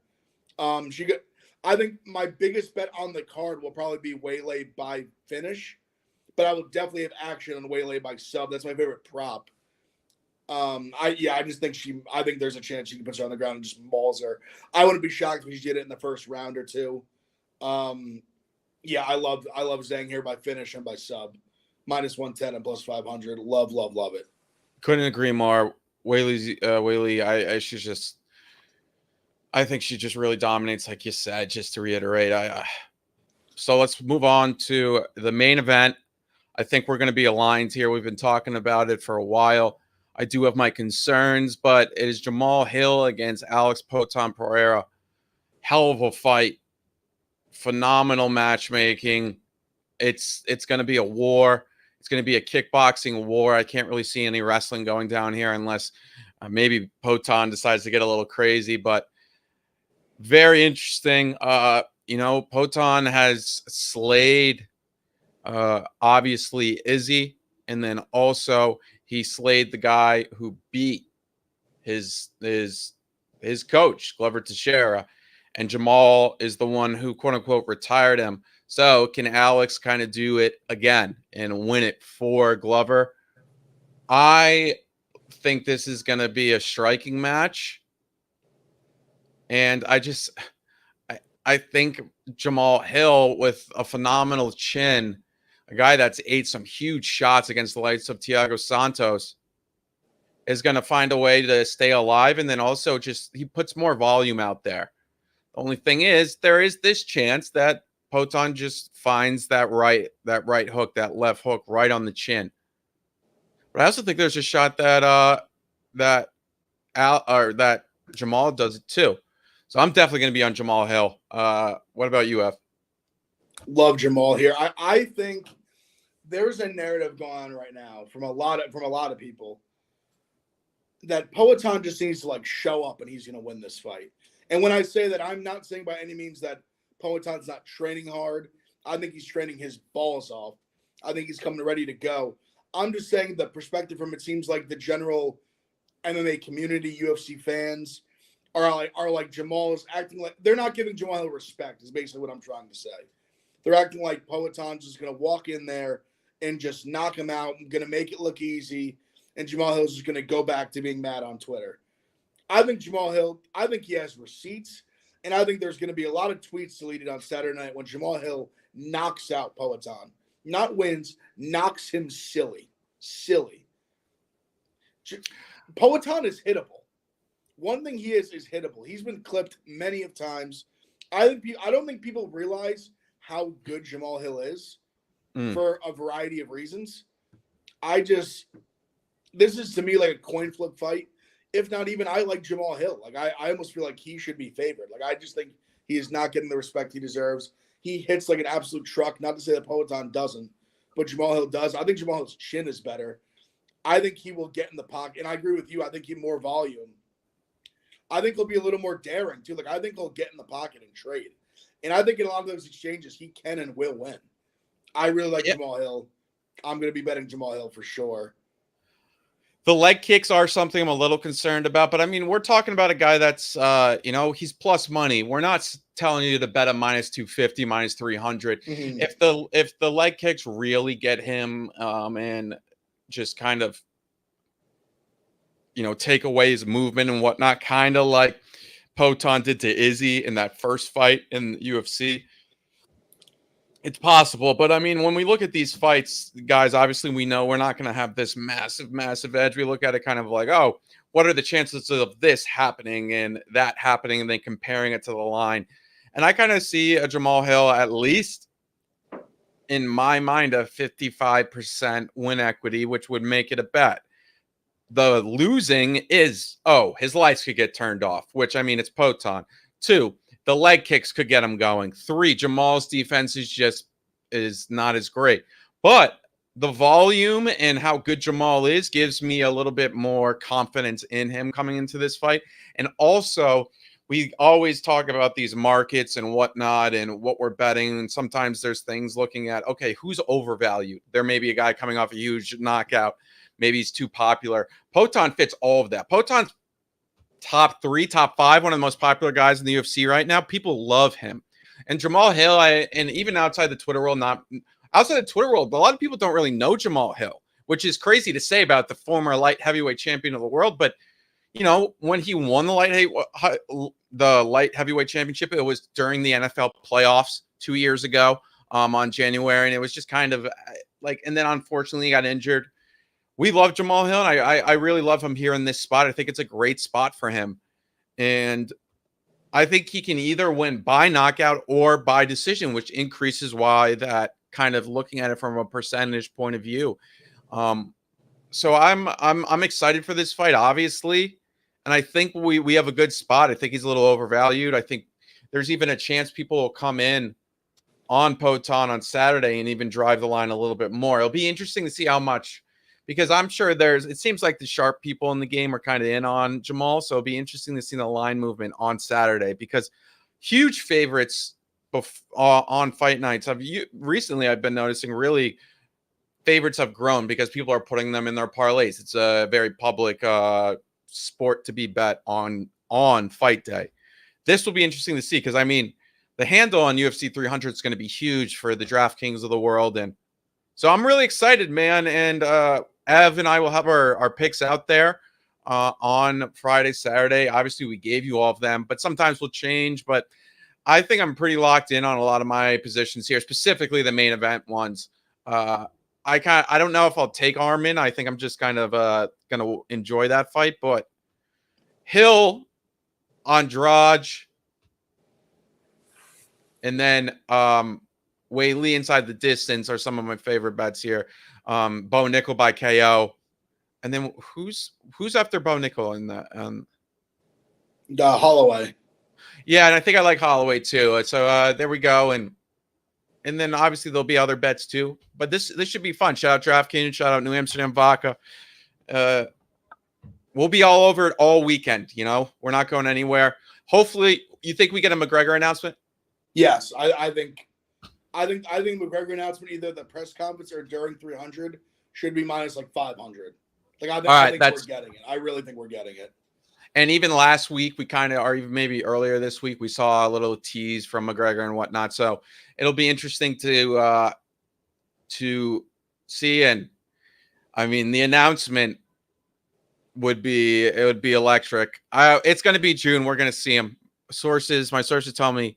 I think my biggest bet on the card will probably be Weili by finish, but I will definitely have action on Weili by sub. That's my favorite prop. I just think I think there's a chance she can put her on the ground and just mauls her. I wouldn't be shocked if she did it in the first round or two. I love Zhang here by finish and by sub. Minus 110 and plus 500. Love it. Couldn't agree more. Weili, she's just, I think she just really dominates, like you said. Just to reiterate, so let's move on to the main event. I think we're going to be aligned here. We've been talking about it for a while. I do have my concerns, but it is Jamal Hill against Alex Poatan Pereira. Hell of a fight. Phenomenal matchmaking. It's going to be a war. It's going to be a kickboxing war. I can't really see any wrestling going down here unless maybe Poatan decides to get a little crazy, but very interesting. Poatan has slayed obviously Izzy, and then also he slayed the guy who beat his coach, Glover Teixeira, and Jamal is the one who, quote unquote, retired him. So can Alex kind of do it again and win it for Glover? I think this is going to be a striking match. And I think Jamal Hill, with a phenomenal chin, a guy that's ate some huge shots against the likes of Thiago Santos, is going to find a way to stay alive. And then also he puts more volume out there. The only thing is, there is this chance that Poatan just finds that right hook, that left hook right on the chin. But I also think there's a shot that that Jamal does it too. So I'm definitely going to be on Jamal Hill. What about you, F? Love Jamal here. I think there's a narrative going on right now from a lot of people that Poatan just needs to show up and he's going to win this fight. And when I say that, I'm not saying by any means that Poatan's not training hard. I think he's training his balls off. I think he's coming ready to go. I'm just saying the perspective from it seems like the general MMA community, UFC fans are like Jamal is acting like they're not giving Jamal Hill respect is basically what I'm trying to say. They're acting like Poatan's just going to walk in there and just knock him out and going to make it look easy. And Jamal Hill's just going to go back to being mad on Twitter. I think he has receipts. And I think there's going to be a lot of tweets deleted on Saturday night when Jamal Hill knocks out Poatan. Not wins, knocks him silly. Poatan is hittable. One thing he is hittable. He's been clipped many of times. I don't think people realize how good Jamal Hill is for a variety of reasons. This is to me like a coin flip fight. if not even, I like Jamal Hill. Like I almost feel like he should be favored. Like I just think he is not getting the respect he deserves. He hits like an absolute truck. Not to say that Poetan doesn't, but Jamal Hill does. I think Jamal Hill's chin is better. I think he will get in the pocket. And I agree with you. I think he more volume. I think he'll be a little more daring too. Like I think he'll get in the pocket and trade. And I think in a lot of those exchanges, he can and will win. I really like Jamal Hill. I'm going to be betting Jamal Hill for sure. The leg kicks are something I'm a little concerned about, but I mean, we're talking about a guy that's, he's plus money. We're not telling you to bet a minus 250, minus 300. Mm-hmm. If the leg kicks really get him and just kind of, take away his movement and whatnot, kind of like Poetan did to Izzy in that first fight in UFC. It's possible, but I mean, when we look at these fights, guys, obviously we know we're not going to have this massive edge. We look at it kind of like, oh, what are the chances of this happening and that happening, and then comparing it to the line. And I kind of see a Jamal Hill, at least in my mind, a 55% win equity, which would make it a bet. The losing is, his lights could get turned off, which, I mean, it's Poetan. 2, the leg kicks could get him going. 3, Jamal's defense is not as great. But the volume and how good Jamal is gives me a little bit more confidence in him coming into this fight. And also, we always talk about these markets and whatnot and what we're betting. And sometimes there's things looking at, okay, who's overvalued? There may be a guy coming off a huge knockout. Maybe he's too popular. Poetan fits all of that. Poetan's top 3, top 5, one of the most popular guys in the UFC right now. People love him. And Jamal Hill, and even outside the Twitter world, a lot of people don't really know Jamal Hill, which is crazy to say about the former light heavyweight champion of the world. But, when he won the light heavyweight championship, it was during the NFL playoffs 2 years ago on January. And it was just kind of like, and then unfortunately he got injured. We love Jamal Hill, and I really love him here in this spot. I think it's a great spot for him. And I think he can either win by knockout or by decision, which increases why that kind of looking at it from a percentage point of view. So I'm excited for this fight, obviously. And I think we have a good spot. I think he's a little overvalued. I think there's even a chance people will come in on Poetan on Saturday and even drive the line a little bit more. It'll be interesting to see how much. Because I'm sure it seems like the sharp people in the game are kind of in on Jamal. So it'll be interesting to see the line movement on Saturday, because huge favorites on fight nights. Recently I've been noticing really favorites have grown because people are putting them in their parlays. It's a very public sport to be bet on fight day. This will be interesting to see, because I mean, the handle on UFC 300 is going to be huge for the DraftKings of the world. And so I'm really excited, man. And Ev and I will have our picks out there on Friday, Saturday. Obviously, we gave you all of them, but sometimes we'll change. But I think I'm pretty locked in on a lot of my positions here, specifically the main event ones. I don't know if I'll take Armin. I think I'm just kind of going to enjoy that fight. But Hill, Andrade, and then Wei Lee inside the distance are some of my favorite bets here. Bo Nickel by KO. And then who's after Bo Nickel in that? Holloway. Yeah, and I think I like Holloway too. So there we go. And then obviously there'll be other bets too. But this should be fun. Shout out DraftKings, shout out New Amsterdam Vodka. We'll be all over it all weekend. We're not going anywhere. Hopefully, you think we get a McGregor announcement? Yes, I think McGregor announcement, either the press conference or during 300, should be minus like 500. I think we're getting it. I really think we're getting it. And even last week, we kind of, or even maybe earlier this week, we saw a little tease from McGregor and whatnot. So it'll be interesting to see. And I mean, the announcement would be electric. It's going to be June. We're going to see him. My sources tell me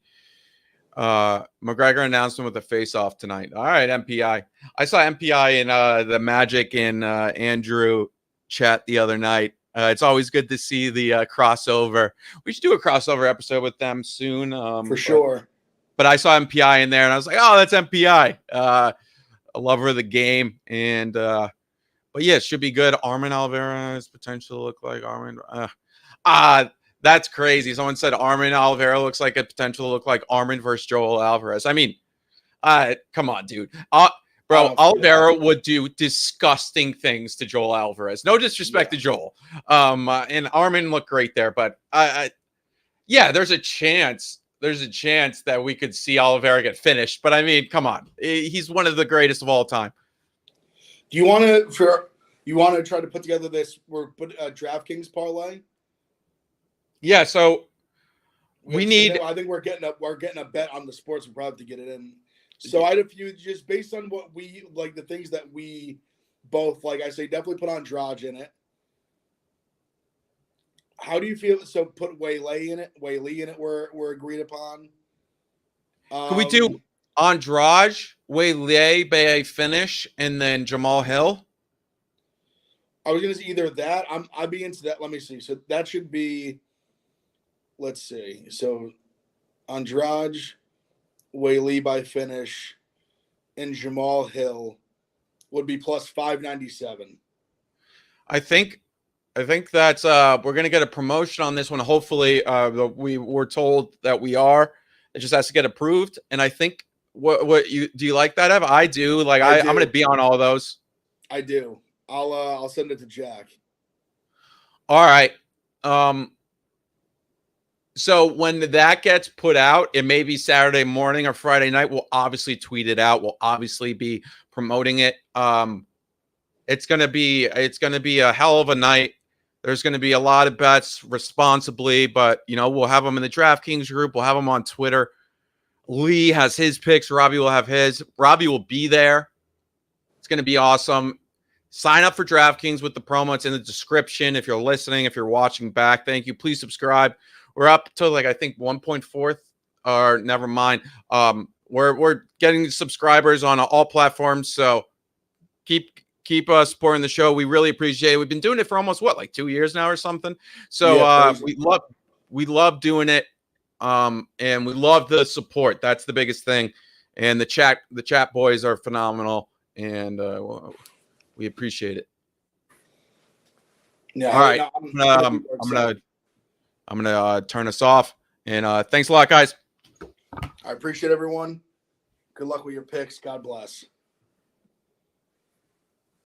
McGregor announcement with a face-off tonight. All right, MPI. I saw MPI in the Magic and Andrew chat the other night. It's always good to see the crossover. We should do a crossover episode with them soon. For sure. But I saw MPI in there, and I was like, oh, that's MPI. A lover of the game. And but But yeah, it should be good. Armin Alvarez potential to look like Armin. That's crazy. Someone said Armin Alvarez looks like a potential to look like Armin versus Joel Alvarez. I mean, come on, dude. Bro, Alvaro would do disgusting things to Joel Alvarez. No disrespect to Joel. And Armin looked great there, but yeah, there's a chance. There's a chance that we could see Oliveira get finished. But I mean, come on, he's one of the greatest of all time. Do you want to try to put together this? We're put a DraftKings parlay. Yeah, so we need. I think we're getting a bet on the sports. We'll probably have to get it in. So I had a few just based on what we like, the things that we both like. I say definitely put Andrade in it. How do you feel? So put Weili in it. We're agreed upon. Can we do Andrade, Weili by a finish, and then Jamal Hill? I was gonna say either that. I'd be into that. Let me see. So that should be. Let's see. So Andrade, Weili by finish, and Jamal Hill would be plus 597. I think that's we're gonna get a promotion on this one. Hopefully, we were told that we are. It just has to get approved. And I think what you do you like that, Ev? I do. Like I'm gonna be on all of those. I do. I'll send it to Jack. All right. So when that gets put out, it may be Saturday morning or Friday night. We'll obviously tweet it out. We'll obviously be promoting it. It's gonna be a hell of a night. There's gonna be a lot of bets responsibly, but we'll have them in the DraftKings group. We'll have them on Twitter. Lee has his picks. Robbie will have his. Robbie will be there. It's gonna be awesome. Sign up for DraftKings with the promo. It's in the description. If you're listening, if you're watching back, thank you. Please subscribe. We're up to I think 1.4, or never mind. We're getting subscribers on all platforms. So keep supporting the show. We really appreciate it. We've been doing it for almost 2 years now or something. So we love doing it. And we love the support. That's the biggest thing. And the chat boys are phenomenal, and we appreciate it. Yeah. All right. I'm gonna turn us off. And thanks a lot, guys. I appreciate everyone. Good luck with your picks. God bless.